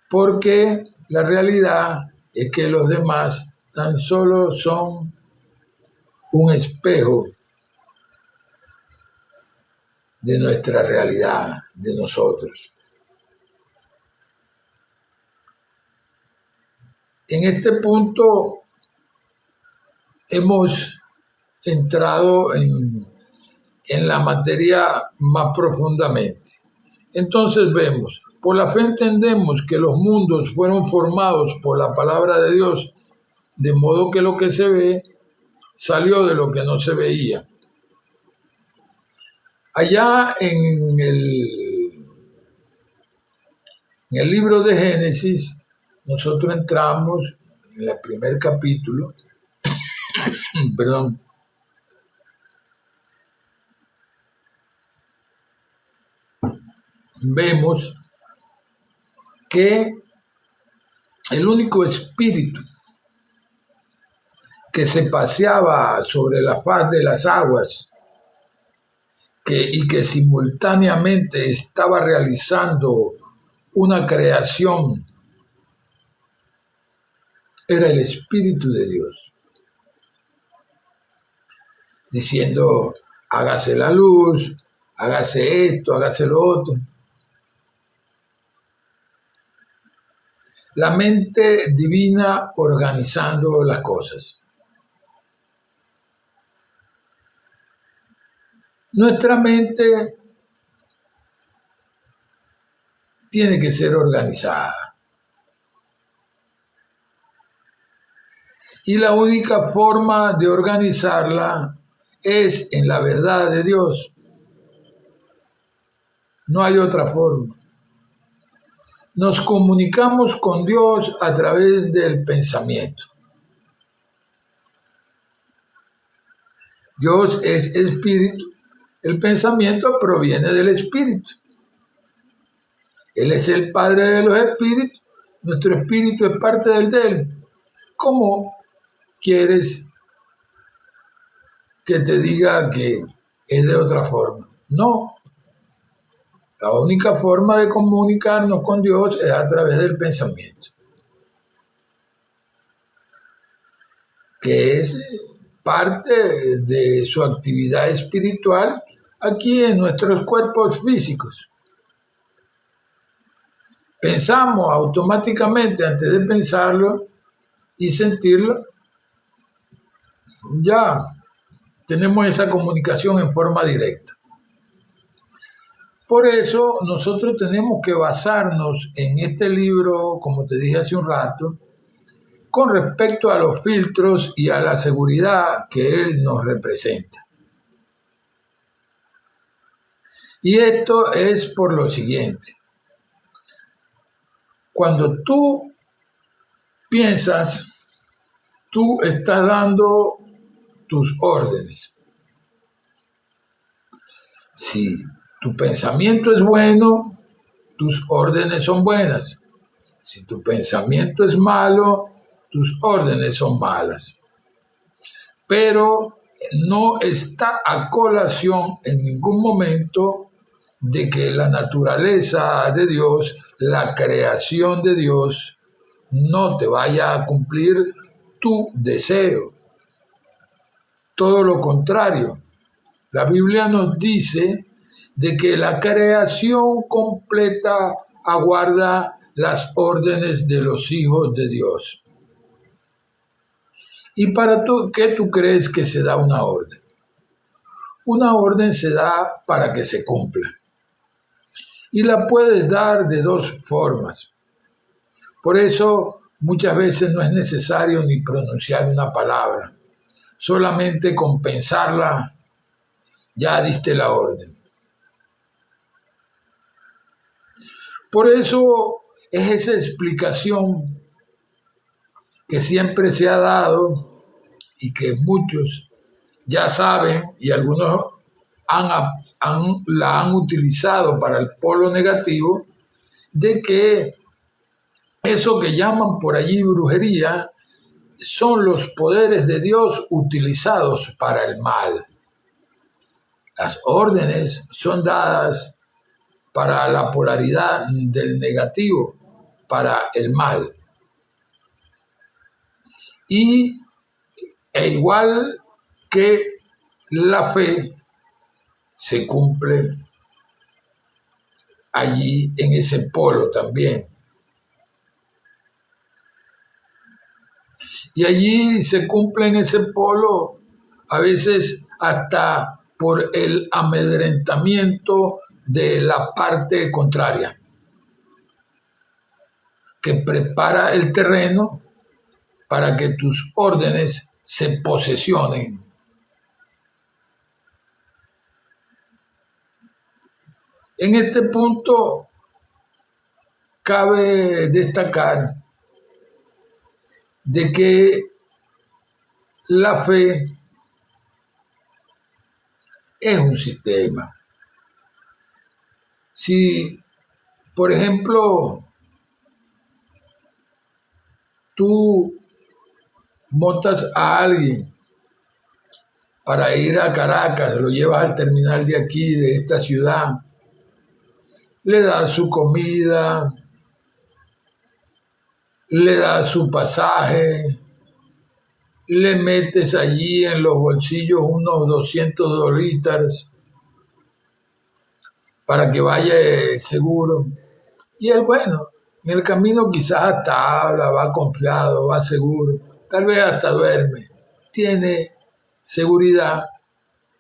Porque la realidad es que los demás tan solo son un espejo de nuestra realidad, de nosotros. En este punto hemos entrado en la materia más profundamente. Entonces vemos, por la fe entendemos que los mundos fueron formados por la palabra de Dios, de modo que lo que se ve salió de lo que no se veía. Allá en el libro de Génesis, nosotros entramos en el primer capítulo, perdón, vemos que el único espíritu que se paseaba sobre la faz de las aguas y que simultáneamente estaba realizando una creación era el Espíritu de Dios, diciendo, hágase la luz, hágase esto, hágase lo otro. La mente divina organizando las cosas. Nuestra mente tiene que ser organizada. Y la única forma de organizarla es en la verdad de Dios. No hay otra forma. Nos comunicamos con Dios a través del pensamiento. Dios es espíritu. El pensamiento proviene del espíritu. Él es el Padre de los espíritus. Nuestro espíritu es parte del de Él. ¿Cómo quieres que te diga que es de otra forma? No. La única forma de comunicarnos con Dios es a través del pensamiento, que es parte de su actividad espiritual aquí en nuestros cuerpos físicos. Pensamos automáticamente antes de pensarlo y sentirlo, ya tenemos esa comunicación en forma directa. Por eso nosotros tenemos que basarnos en este libro, como te dije hace un rato, con respecto a los filtros y a la seguridad que él nos representa. Y esto es por lo siguiente. Cuando tú piensas, tú estás dando tus órdenes. Si tu pensamiento es bueno, tus órdenes son buenas. Si tu pensamiento es malo, tus órdenes son malas. Pero no está a colación en ningún momento de que la naturaleza de Dios, la creación de Dios, no te vaya a cumplir tu deseo. Todo lo contrario, la Biblia nos dice de que la creación completa aguarda las órdenes de los hijos de Dios. ¿Y para qué tú crees que se da una orden? Una orden se da para que se cumpla. Y la puedes dar de dos formas. Por eso muchas veces no es necesario ni pronunciar una palabra. Solamente con pensarla ya diste la orden. Por eso es esa explicación que siempre se ha dado y que muchos ya saben y algunos la han utilizado para el polo negativo, de que eso que llaman por allí brujería son los poderes de Dios utilizados para el mal. Las órdenes son dadas para la polaridad del negativo, para el mal. E igual que la fe se cumple allí en ese polo también. Y allí se cumple en ese polo a veces hasta por el amedrentamiento de la parte contraria, que prepara el terreno para que tus órdenes se posesionen. En este punto cabe destacar de que la fe es un sistema. Si, por ejemplo, tú montas a alguien para ir a Caracas, lo llevas al terminal de aquí, de esta ciudad, le das su comida, le das su pasaje, le metes allí en los bolsillos unos $200 para que vaya seguro. Y él, bueno, en el camino quizás hasta habla, va confiado, va seguro, tal vez hasta duerme. Tiene seguridad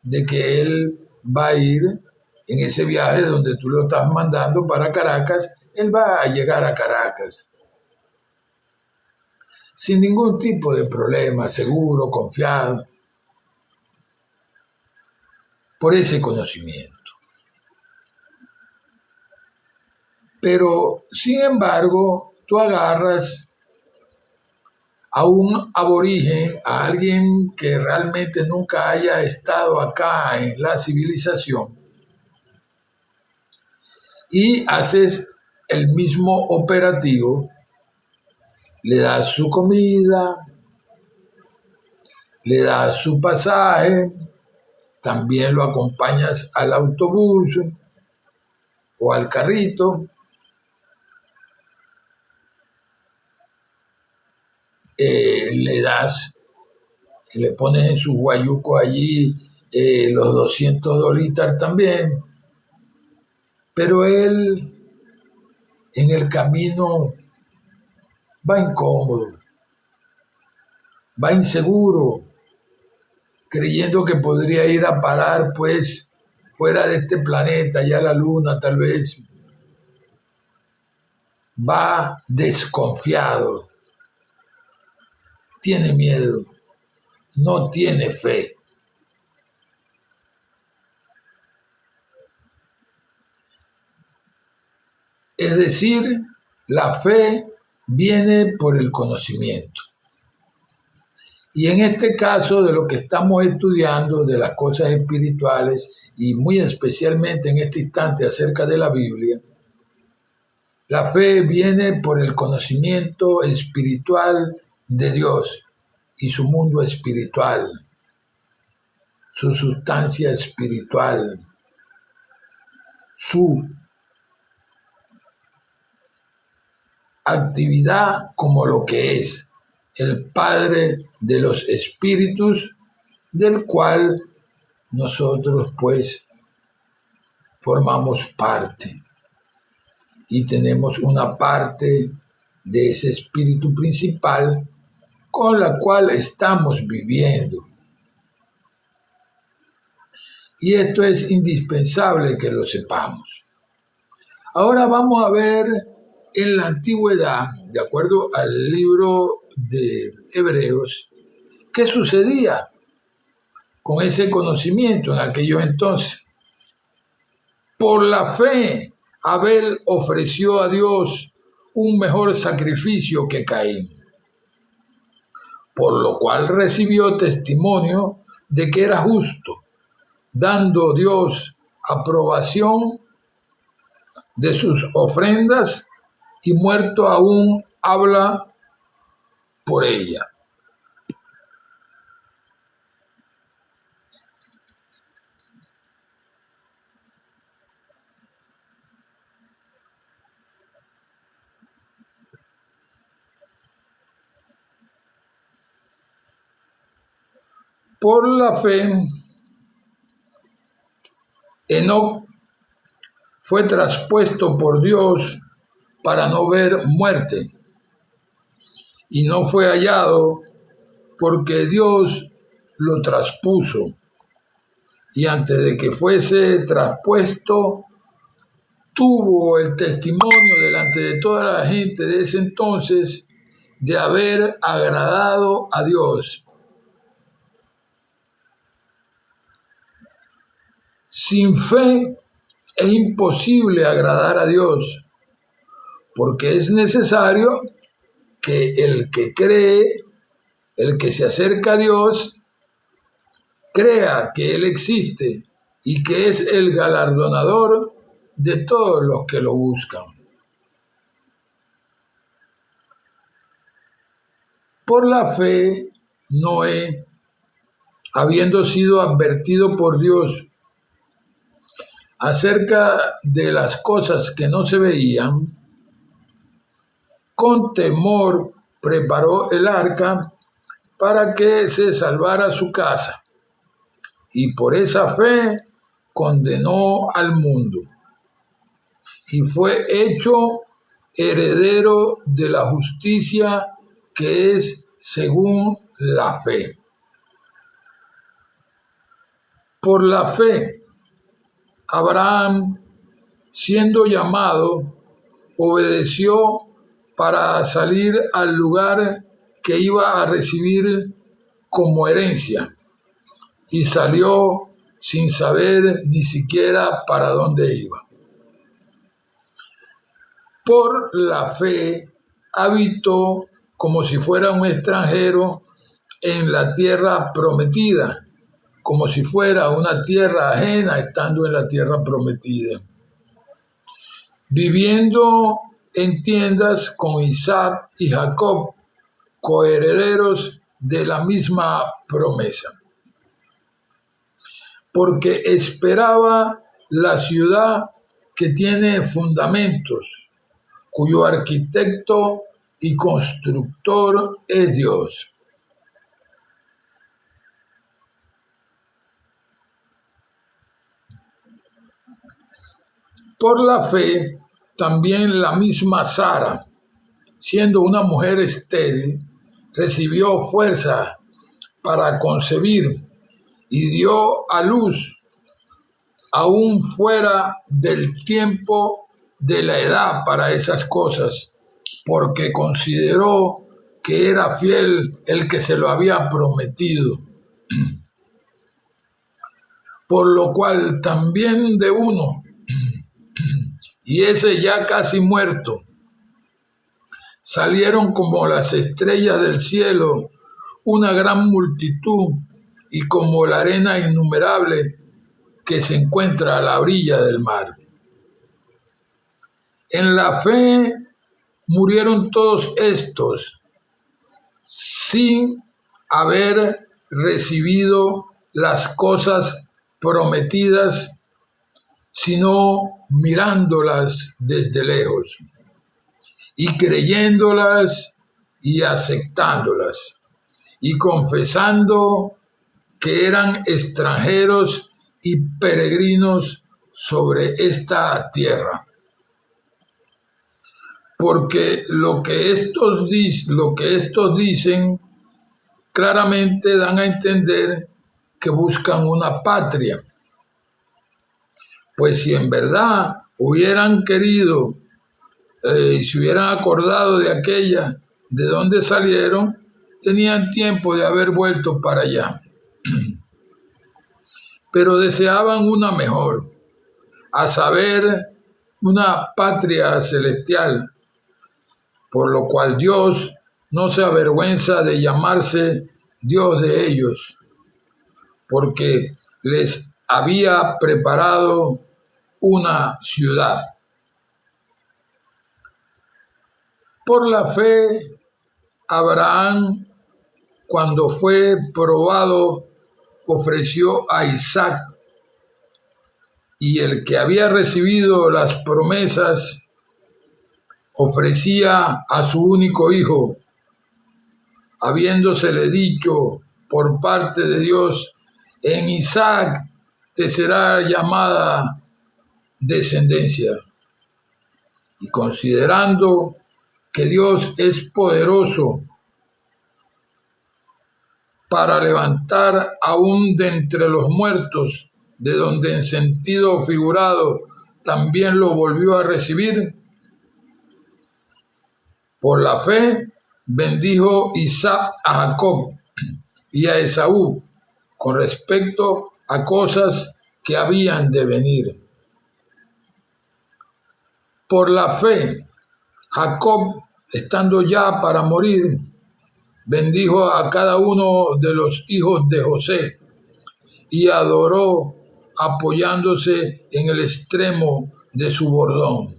de que él va a ir en ese viaje donde tú lo estás mandando para Caracas, él va a llegar a Caracas sin ningún tipo de problema, seguro, confiado, por ese conocimiento. Pero, sin embargo, tú agarras a un aborigen, a alguien que realmente nunca haya estado acá en la civilización, y haces el mismo operativo, le das su comida, le das su pasaje, también lo acompañas al autobús o al carrito, le pones en su guayuco allí los $200 también, pero él en el camino va incómodo, va inseguro, creyendo que podría ir a parar pues fuera de este planeta, ya la luna tal vez. Va desconfiado, tiene miedo, no tiene fe. Es decir, la fe viene por el conocimiento. Y en este caso de lo que estamos estudiando, de las cosas espirituales, y muy especialmente en este instante acerca de la Biblia, la fe viene por el conocimiento espiritual de Dios y su mundo espiritual, su sustancia espiritual, su actividad como lo que es el Padre de los espíritus, del cual nosotros pues formamos parte y tenemos una parte de ese espíritu principal con la cual estamos viviendo. Y esto es indispensable que lo sepamos. Ahora vamos a ver en la antigüedad, de acuerdo al libro de Hebreos, qué sucedía con ese conocimiento en aquellos entonces. Por la fe, Abel ofreció a Dios un mejor sacrificio que Caín, por lo cual recibió testimonio de que era justo, dando Dios aprobación de sus ofrendas, y muerto aún habla por ella. Por la fe, Enoc fue traspuesto por Dios para no ver muerte, y no fue hallado porque Dios lo traspuso, y antes de que fuese traspuesto, tuvo el testimonio delante de toda la gente de ese entonces de haber agradado a Dios. Sin fe es imposible agradar a Dios, porque es necesario que el que cree, el que se acerca a Dios, crea que Él existe y que es el galardonador de todos los que lo buscan. Por la fe, Noé, habiendo sido advertido por Dios acerca de las cosas que no se veían, con temor preparó el arca para que se salvara su casa, y por esa fe condenó al mundo, y fue hecho heredero de la justicia que es según la fe. Por la fe, Abraham, siendo llamado, obedeció para salir al lugar que iba a recibir como herencia, y salió sin saber ni siquiera para dónde iba. Por la fe habitó como si fuera un extranjero en la tierra prometida, como si fuera una tierra ajena estando en la tierra prometida, viviendo en tiendas con Isaac y Jacob, coherederos de la misma promesa, porque esperaba la ciudad que tiene fundamentos, cuyo arquitecto y constructor es Dios. Por la fe, también la misma Sara, siendo una mujer estéril, recibió fuerza para concebir y dio a luz aún fuera del tiempo de la edad para esas cosas, porque consideró que era fiel el que se lo había prometido. Por lo cual también de uno, y ese ya casi muerto, salieron como las estrellas del cielo una gran multitud, y como la arena innumerable que se encuentra a la orilla del mar. En la fe murieron todos estos sin haber recibido las cosas prometidas, sino mirándolas desde lejos y creyéndolas y aceptándolas y confesando que eran extranjeros y peregrinos sobre esta tierra. Porque lo que estos dicen claramente dan a entender que buscan una patria. Pues si en verdad hubieran querido y se hubieran acordado de aquella de donde salieron, tenían tiempo de haber vuelto para allá. Pero deseaban una mejor, a saber, una patria celestial, por lo cual Dios no se avergüenza de llamarse Dios de ellos, porque les había preparado una ciudad. Por la fe, Abraham, cuando fue probado, ofreció a Isaac, y el que había recibido las promesas ofrecía a su único hijo, habiéndosele dicho por parte de Dios: en Isaac te será llamada descendencia. Y considerando que Dios es poderoso para levantar aún de entre los muertos, de donde en sentido figurado también lo volvió a recibir, por la fe bendijo Isaac a Jacob y a Esaú con respecto a cosas que habían de venir. Por la fe, Jacob, estando ya para morir, bendijo a cada uno de los hijos de José y adoró apoyándose en el extremo de su bordón.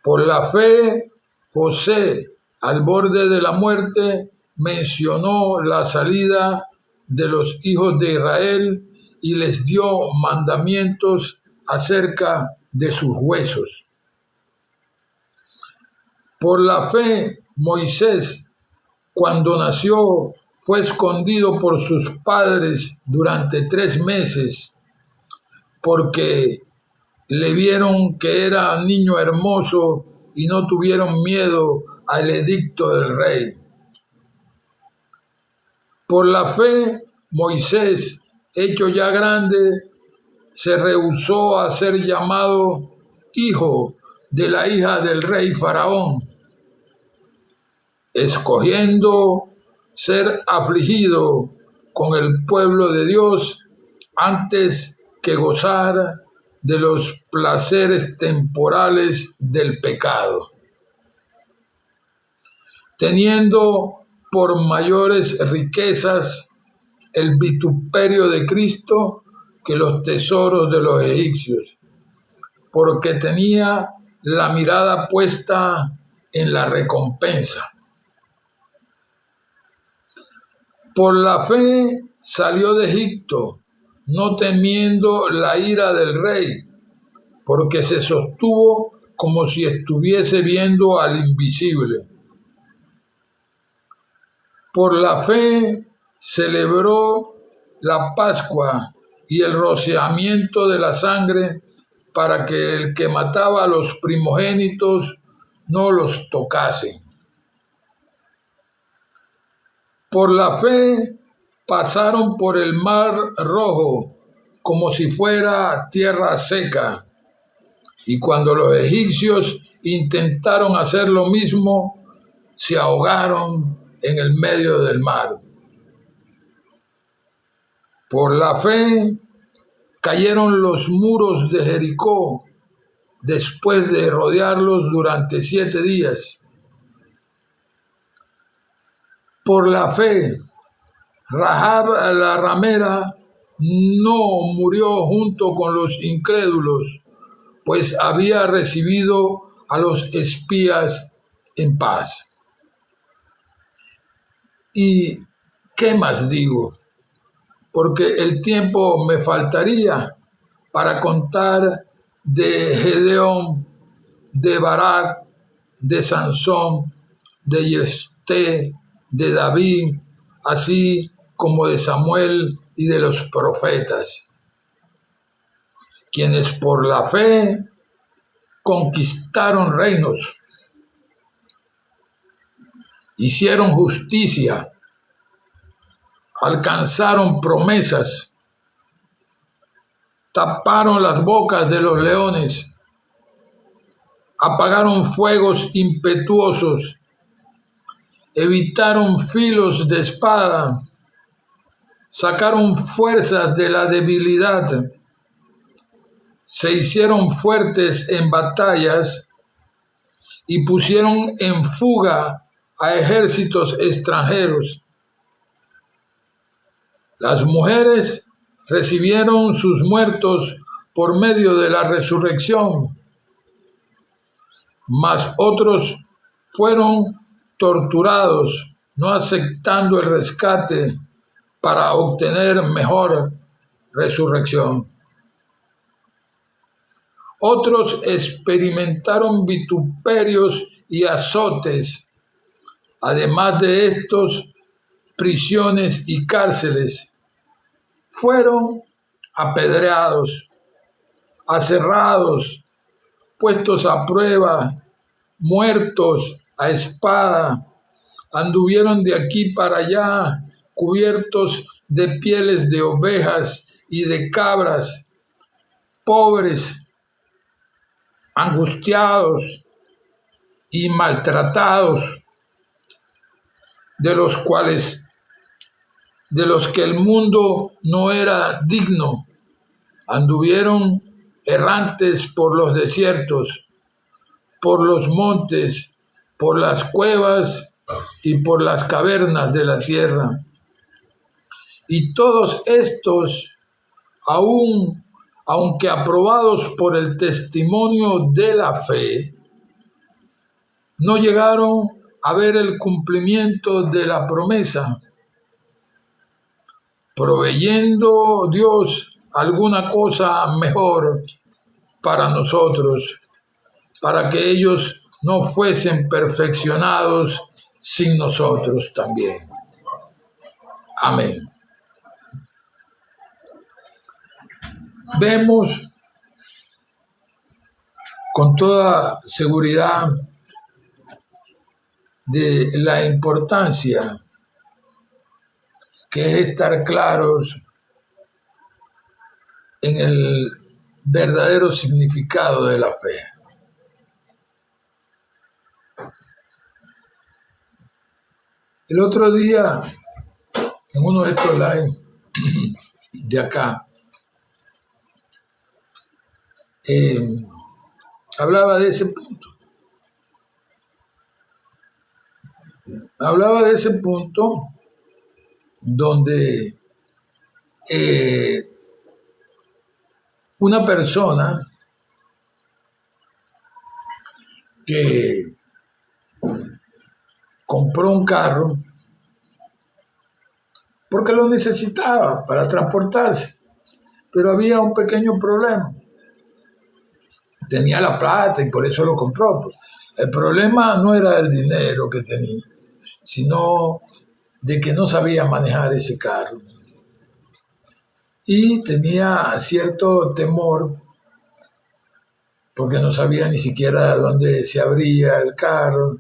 Por la fe, José, al borde de la muerte, mencionó la salida de los hijos de Israel y les dio mandamientos acerca de sus huesos. Por la fe, Moisés, cuando nació, fue escondido por sus padres durante 3 meses, porque le vieron que era niño hermoso y no tuvieron miedo al edicto del rey. Por la fe, Moisés, hecho ya grande, se rehusó a ser llamado hijo de la hija del rey Faraón, escogiendo ser afligido con el pueblo de Dios antes que gozar de los placeres temporales del pecado, teniendo por mayores riquezas el vituperio de Cristo que los tesoros de los egipcios, porque tenía la mirada puesta en la recompensa. Por la fe salió de Egipto, no temiendo la ira del rey, porque se sostuvo como si estuviese viendo al invisible. Por la fe celebró la Pascua y el rociamiento de la sangre para que el que mataba a los primogénitos no los tocase. Por la fe pasaron por el mar Rojo como si fuera tierra seca, y cuando los egipcios intentaron hacer lo mismo, se ahogaron en el medio del mar. Por la fe cayeron los muros de Jericó después de rodearlos durante 7 días. Por la fe, Rahab la ramera no murió junto con los incrédulos, pues había recibido a los espías en paz. ¿Y qué más digo? Porque el tiempo me faltaría para contar de Gedeón, de Barak, de Sansón, de Jefté, de David, así como de Samuel y de los profetas, quienes por la fe conquistaron reinos, hicieron justicia, alcanzaron promesas, taparon las bocas de los leones, apagaron fuegos impetuosos, evitaron filos de espada, sacaron fuerzas de la debilidad, se hicieron fuertes en batallas y pusieron en fuga a ejércitos extranjeros. Las mujeres recibieron sus muertos por medio de la resurrección, mas otros fueron torturados, no aceptando el rescate para obtener mejor resurrección. Otros experimentaron vituperios y azotes, además de estos, prisiones y cárceles. Fueron apedreados, aserrados, puestos a prueba, muertos a espada, anduvieron de aquí para allá, cubiertos de pieles de ovejas y de cabras, pobres, angustiados y maltratados, de los que el mundo no era digno. Anduvieron errantes por los desiertos, por los montes, por las cuevas y por las cavernas de la tierra. Y todos estos, aunque aprobados por el testimonio de la fe, no llegaron a ver el cumplimiento de la promesa, proveyendo Dios alguna cosa mejor para nosotros, para que ellos no fuesen perfeccionados sin nosotros también. Amén. Vemos con toda seguridad de la importancia que es estar claros en el verdadero significado de la fe. El otro día, en uno de estos live de acá, hablaba de ese punto. Hablaba de ese punto donde una persona que compró un carro porque lo necesitaba para transportarse, pero había un pequeño problema. Tenía la plata y por eso lo compró. El problema no era el dinero que tenía, sino de que no sabía manejar ese carro. Y tenía cierto temor porque no sabía ni siquiera dónde se abría el carro,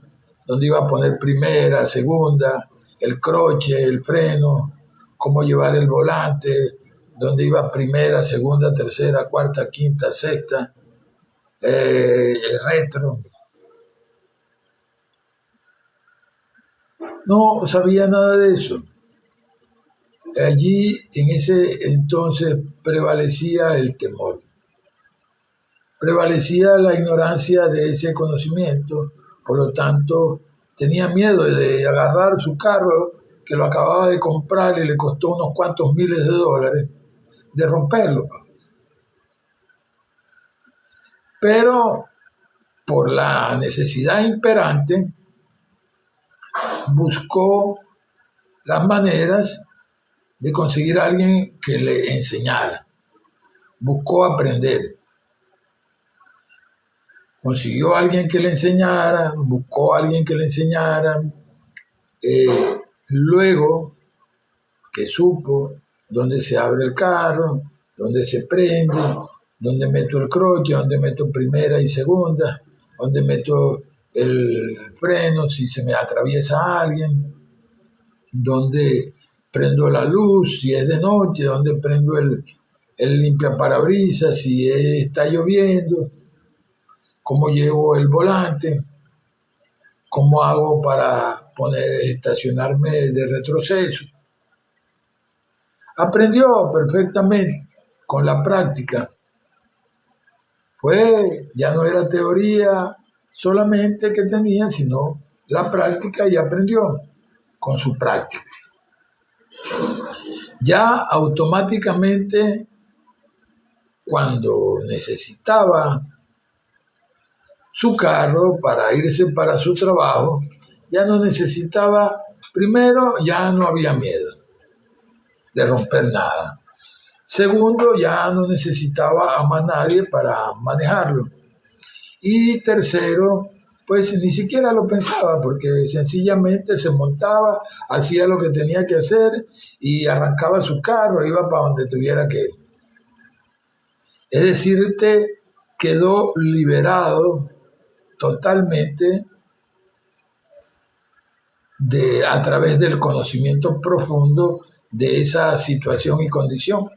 dónde iba a poner primera, segunda, el croche, el freno, cómo llevar el volante, dónde iba primera, segunda, tercera, cuarta, quinta, sexta, el retro. No sabía nada de eso. Allí, en ese entonces, prevalecía el temor. Prevalecía la ignorancia de ese conocimiento, por lo tanto, tenía miedo de agarrar su carro, que lo acababa de comprar y le costó unos cuantos miles de dólares, de romperlo. Pero, por la necesidad imperante, buscó las maneras de conseguir a alguien que le enseñara. buscó aprender. Consiguió a alguien que le enseñara, buscó a alguien que le enseñara. Luego que supo dónde se abre el carro, dónde se prende, dónde meto el croche, dónde meto primera y segunda, dónde meto el freno si se me atraviesa alguien, dónde prendo la luz si es de noche, dónde prendo el limpiaparabrisas si está lloviendo, cómo llevo el volante, cómo hago para estacionarme de retroceso. Aprendió perfectamente con la práctica. Ya no era teoría solamente que tenía, sino la práctica, y aprendió con su práctica. Ya automáticamente, cuando necesitaba su carro para irse para su trabajo, ya no necesitaba, primero, ya no había miedo de romper nada. Segundo, ya no necesitaba a más nadie para manejarlo. Y tercero, pues ni siquiera lo pensaba, porque sencillamente se montaba, hacía lo que tenía que hacer y arrancaba su carro, iba para donde tuviera que ir. Es decir, quedó liberado totalmente a través del conocimiento profundo de esa situación y condición.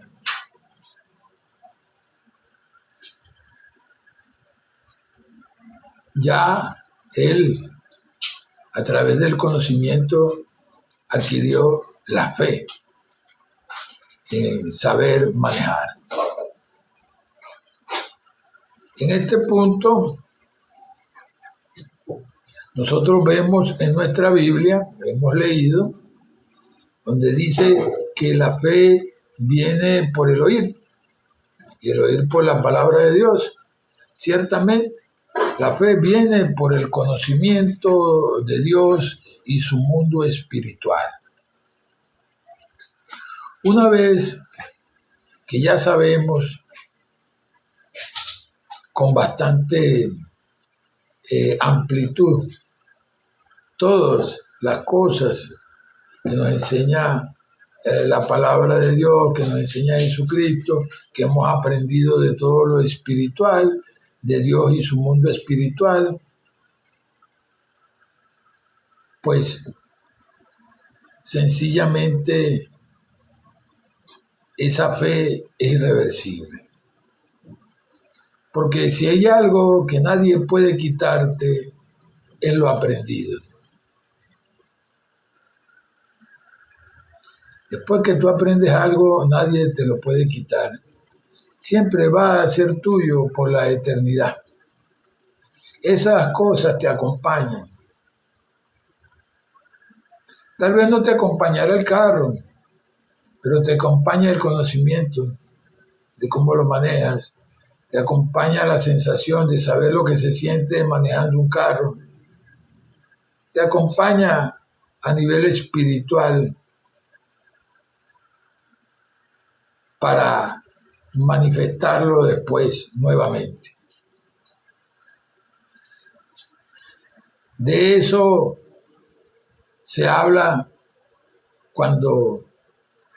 Ya él, a través del conocimiento, adquirió la fe en saber manejar. En este punto, nosotros vemos en nuestra Biblia, hemos leído, donde dice que la fe viene por el oír, y el oír por la palabra de Dios. Ciertamente, la fe viene por el conocimiento de Dios y su mundo espiritual. Una vez que ya sabemos con bastante amplitud todas las cosas que nos enseña la palabra de Dios, que nos enseña Jesucristo, que hemos aprendido de todo lo espiritual, de Dios y su mundo espiritual, pues sencillamente esa fe es irreversible. Porque si hay algo que nadie puede quitarte, es lo aprendido. Después que tú aprendes algo, nadie te lo puede quitar. Siempre va a ser tuyo por la eternidad. Esas cosas te acompañan. Tal vez no te acompañará el carro, pero te acompaña el conocimiento de cómo lo manejas. Te acompaña la sensación de saber lo que se siente manejando un carro. Te acompaña a nivel espiritual para manifestarlo después nuevamente. De eso se habla cuando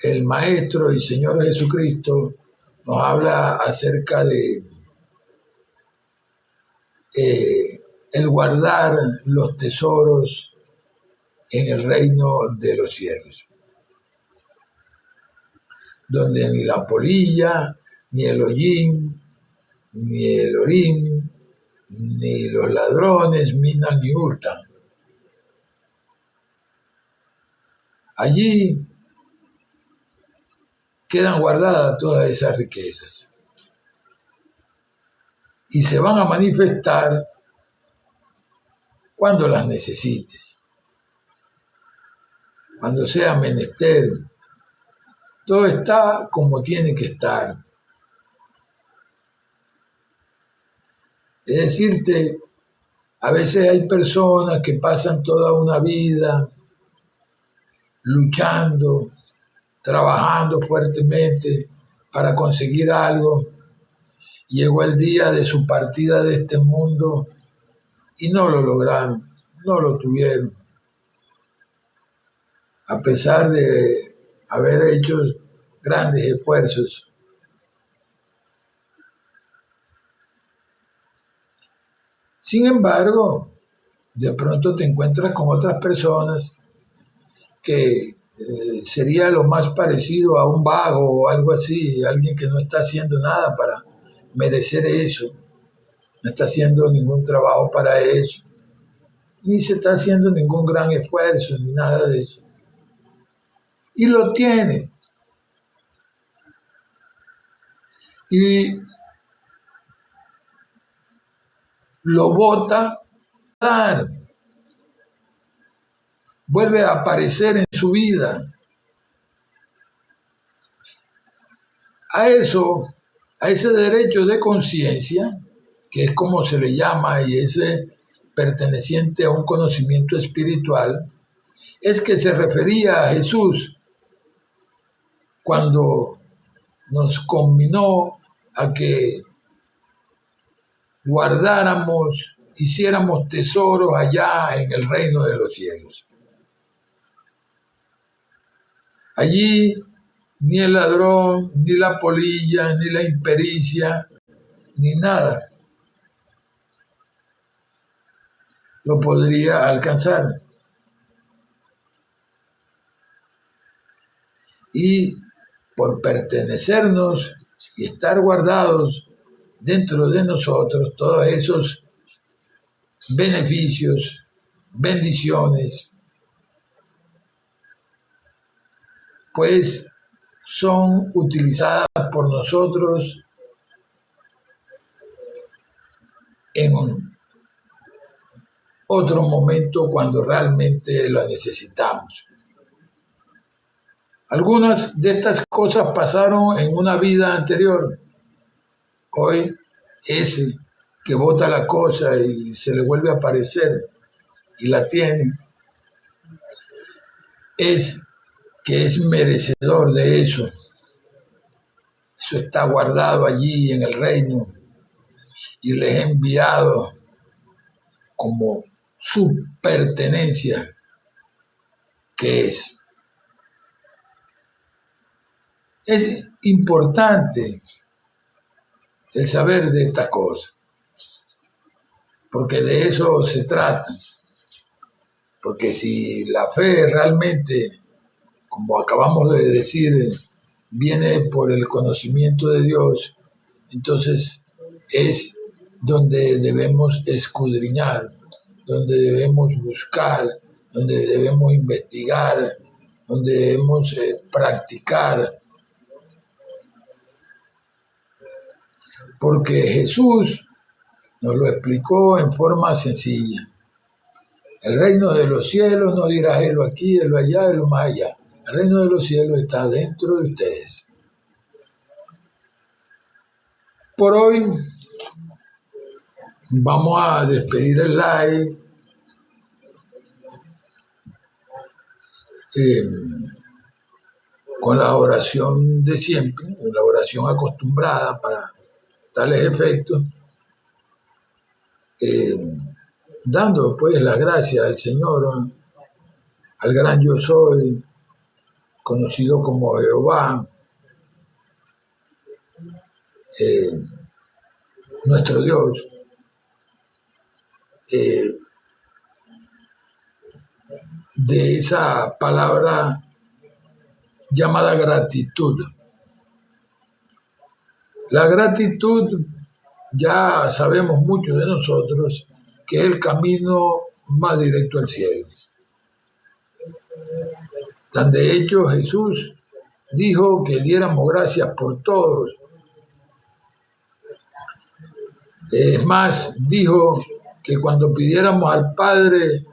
el Maestro y Señor Jesucristo nos habla acerca de el guardar los tesoros en el reino de los cielos, donde ni la polilla, ni el hollín, ni el orín, ni los ladrones minan ni hurtan. Allí quedan guardadas todas esas riquezas y se van a manifestar cuando las necesites, cuando sea menester. Todo está como tiene que estar. Es decirte, a veces hay personas que pasan toda una vida luchando, trabajando fuertemente para conseguir algo, llegó el día de su partida de este mundo y no lo lograron, no lo tuvieron, a pesar de haber hecho grandes esfuerzos. Sin embargo, de pronto te encuentras con otras personas que sería lo más parecido a un vago o algo así, alguien que no está haciendo nada para merecer eso, no está haciendo ningún trabajo para eso, ni se está haciendo ningún gran esfuerzo, ni nada de eso. Y lo tiene. Y lo bota, vuelve a aparecer en su vida. A eso, a ese derecho de conciencia, que es como se le llama y es perteneciente a un conocimiento espiritual, es que se refería a Jesús cuando nos conminó a que guardáramos, hiciéramos tesoros allá en el reino de los cielos. Allí ni el ladrón, ni la polilla, ni la impericia, ni nada lo podría alcanzar. Y por pertenecernos y estar guardados dentro de nosotros, todos esos beneficios, bendiciones, pues son utilizadas por nosotros en otro momento cuando realmente lo necesitamos. Algunas de estas cosas pasaron en una vida anterior. Hoy ese que bota la cosa y se le vuelve a aparecer y la tiene, es que es merecedor de eso. Eso está guardado allí en el reino y les he enviado como su pertenencia, que es. Es importante el saber de esta cosa, porque de eso se trata. Porque si la fe realmente, como acabamos de decir, viene por el conocimiento de Dios, entonces es donde debemos escudriñar, donde debemos buscar, donde debemos investigar, donde debemos practicar. Porque Jesús nos lo explicó en forma sencilla. El reino de los cielos no dirá helo aquí, helo allá, helo más allá. El reino de los cielos está dentro de ustedes. Por hoy vamos a despedir el live con la oración de siempre, la oración acostumbrada para tales efectos, dando pues las gracias al Señor, al gran yo soy, conocido como Jehová, nuestro Dios, de esa palabra llamada gratitud. La gratitud, ya sabemos muchos de nosotros, que es el camino más directo al cielo. Tan de hecho Jesús dijo que diéramos gracias por todos. Es más, dijo que cuando pidiéramos al Padre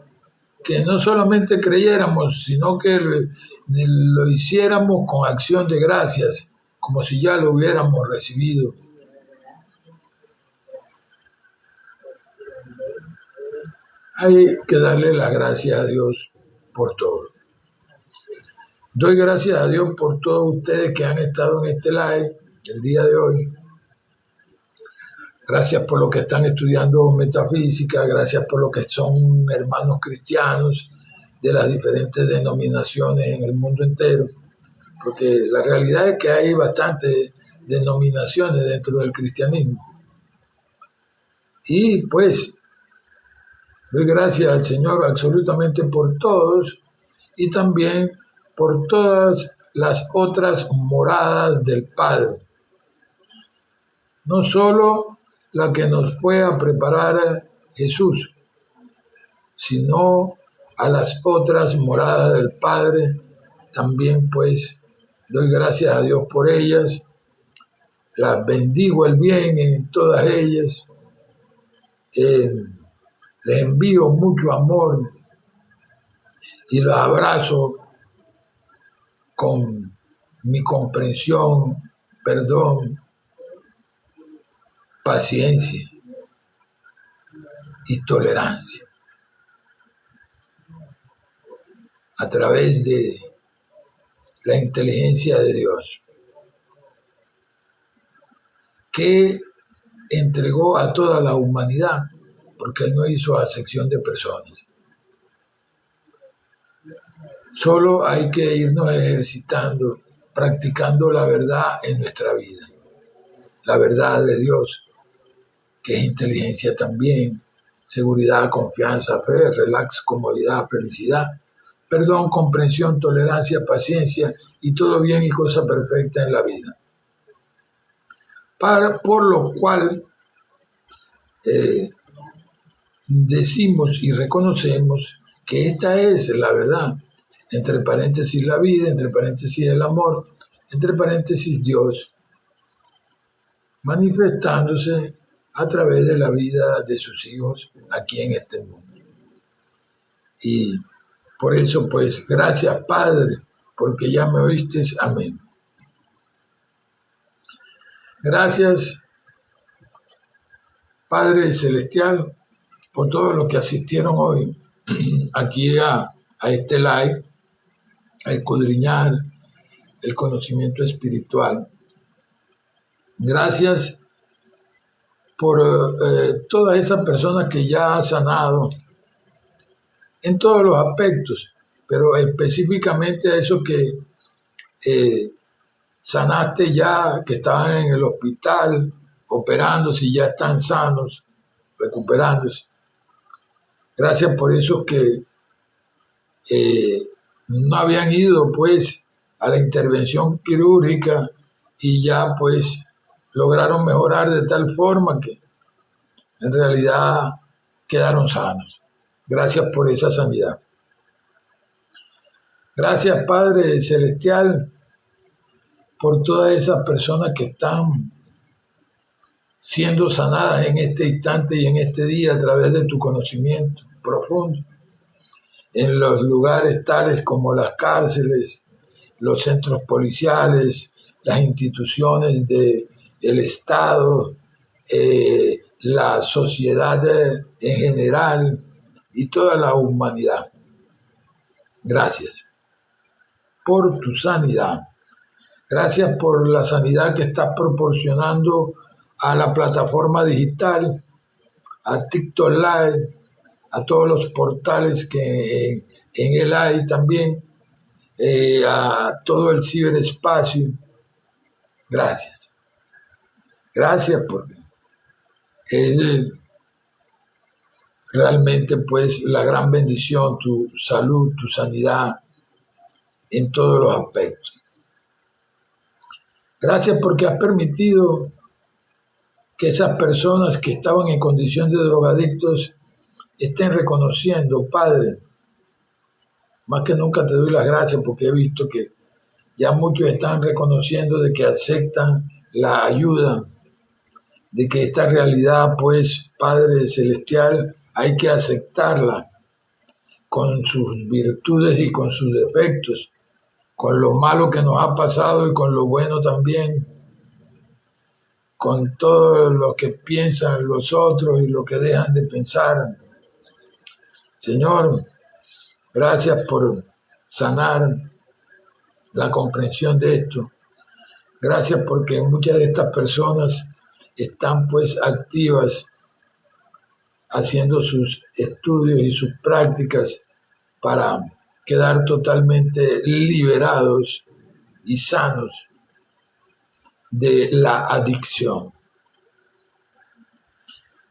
que no solamente creyéramos, sino que lo hiciéramos con acción de gracias, como si ya lo hubiéramos recibido. Hay que darle las gracias a Dios por todo. Doy gracias a Dios por todos ustedes que han estado en este live el día de hoy. Gracias por los que están estudiando metafísica, gracias por los que son hermanos cristianos de las diferentes denominaciones en el mundo entero, porque la realidad es que hay bastantes denominaciones dentro del cristianismo. Y pues doy gracias al Señor absolutamente por todos y también por todas las otras moradas del Padre. No solo la que nos fue a preparar Jesús, sino a las otras moradas del Padre. También pues doy gracias a Dios por ellas, las bendigo el bien en todas ellas, les envío mucho amor y los abrazo con mi comprensión, perdón, paciencia y tolerancia a través de la inteligencia de Dios, que entregó a toda la humanidad, porque Él no hizo acepción de personas. Solo hay que irnos ejercitando, practicando la verdad en nuestra vida. La verdad de Dios, que es inteligencia también, seguridad, confianza, fe, relax, comodidad, felicidad, perdón, comprensión, tolerancia, paciencia y todo bien y cosa perfecta en la vida. Por lo cual decimos y reconocemos que esta es la verdad, entre paréntesis la vida, entre paréntesis el amor, entre paréntesis Dios, manifestándose a través de la vida de sus hijos aquí en este mundo. Y por eso, pues, gracias, Padre, porque ya me oíste. Amén. Gracias, Padre Celestial, por todos los que asistieron hoy aquí a este live, a escudriñar el conocimiento espiritual. Gracias por todas esas personas que ya han sanado en todos los aspectos, pero específicamente a esos que sanaste ya, que estaban en el hospital operándose y ya están sanos, recuperándose. Gracias por esos que no habían ido pues a la intervención quirúrgica y ya pues lograron mejorar de tal forma que en realidad quedaron sanos. Gracias por esa sanidad. Gracias, Padre Celestial, por todas esas personas que están siendo sanadas en este instante y en este día a través de tu conocimiento profundo, en los lugares tales como las cárceles, los centros policiales, las instituciones del Estado, la sociedad en general y toda la humanidad. Gracias por tu sanidad. Gracias por la sanidad que estás proporcionando a la plataforma digital, a TikTok Live, a todos los portales que en él hay también, a todo el ciberespacio. Gracias. Gracias porque es realmente pues la gran bendición, tu salud, tu sanidad en todos los aspectos. Gracias porque has permitido que esas personas que estaban en condición de drogadictos estén reconociendo, Padre. Más que nunca te doy las gracias porque he visto que ya muchos están reconociendo de que aceptan la ayuda, de que esta realidad, pues, Padre Celestial, hay que aceptarla con sus virtudes y con sus defectos, con lo malo que nos ha pasado y con lo bueno también, con todo lo que piensan los otros y lo que dejan de pensar. Señor, gracias por sanar la comprensión de esto. Gracias porque muchas de estas personas están pues activas haciendo sus estudios y sus prácticas para quedar totalmente liberados y sanos de la adicción.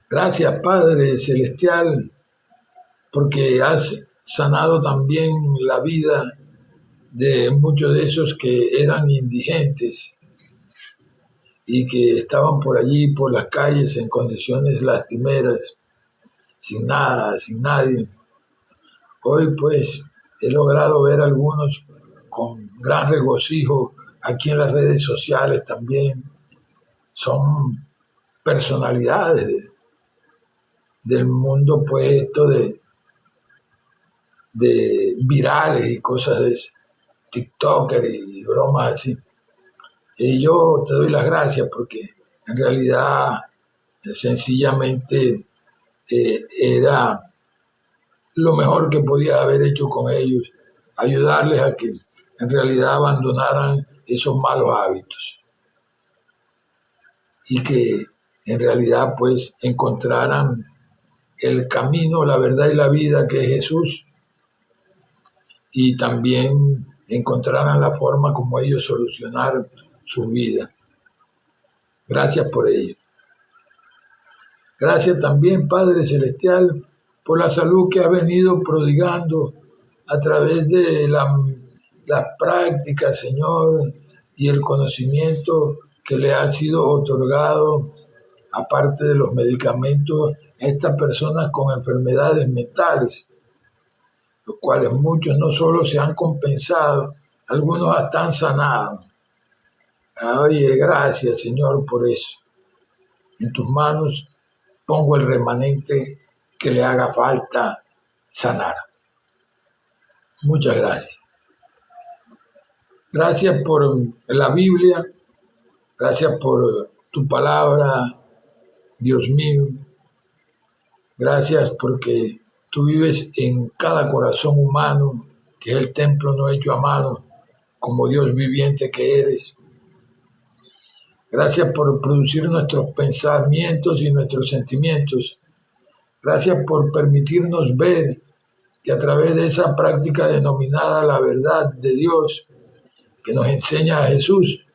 Gracias, Padre Celestial, porque has sanado también la vida de muchos de esos que eran indigentes y que estaban por allí, por las calles, en condiciones lastimeras, sin nada, sin nadie. Hoy pues he logrado ver algunos con gran regocijo aquí en las redes sociales también. Son personalidades del mundo pues esto de virales y cosas de TikToker y bromas así. Y yo te doy las gracias porque en realidad sencillamente era lo mejor que podía haber hecho con ellos, ayudarles a que en realidad abandonaran esos malos hábitos y que en realidad pues encontraran el camino, la verdad y la vida que es Jesús, y también encontraran la forma como ellos solucionaron sus vidas. Gracias por ello. Gracias también, Padre Celestial, por la salud que has venido prodigando a través de las prácticas, Señor, y el conocimiento que le ha sido otorgado, aparte de los medicamentos, a estas personas con enfermedades mentales, los cuales muchos no solo se han compensado, algunos hasta han sanado. Oye, gracias, Señor, por eso. En tus manos pongo el remanente que le haga falta sanar. Muchas gracias. Gracias por la Biblia, gracias por tu palabra, Dios mío. Gracias porque tú vives en cada corazón humano, que es el templo no hecho a mano, como Dios viviente que eres. Gracias por producir nuestros pensamientos y nuestros sentimientos. Gracias por permitirnos ver que a través de esa práctica denominada la verdad de Dios, que nos enseña a Jesús,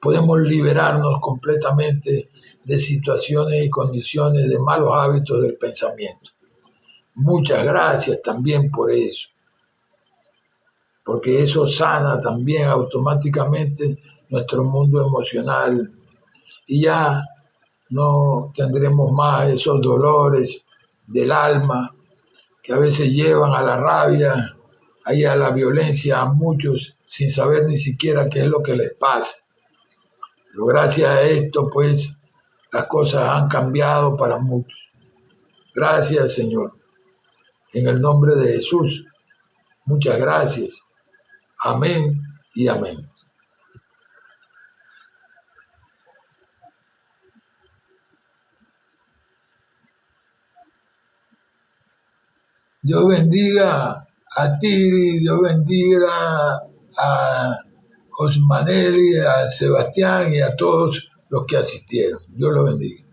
podemos liberarnos completamente de situaciones y condiciones de malos hábitos del pensamiento. Muchas gracias también por eso, porque eso sana también automáticamente nuestro mundo emocional y ya no tendremos más esos dolores del alma que a veces llevan a la rabia, ahí a la violencia a muchos sin saber ni siquiera qué es lo que les pasa. Pero gracias a esto, pues, las cosas han cambiado para muchos. Gracias, Señor. En el nombre de Jesús, muchas gracias. Amén y amén. Dios bendiga a Tiri, Dios bendiga a Osmaneli, a Sebastián y a todos los que asistieron. Dios los bendiga.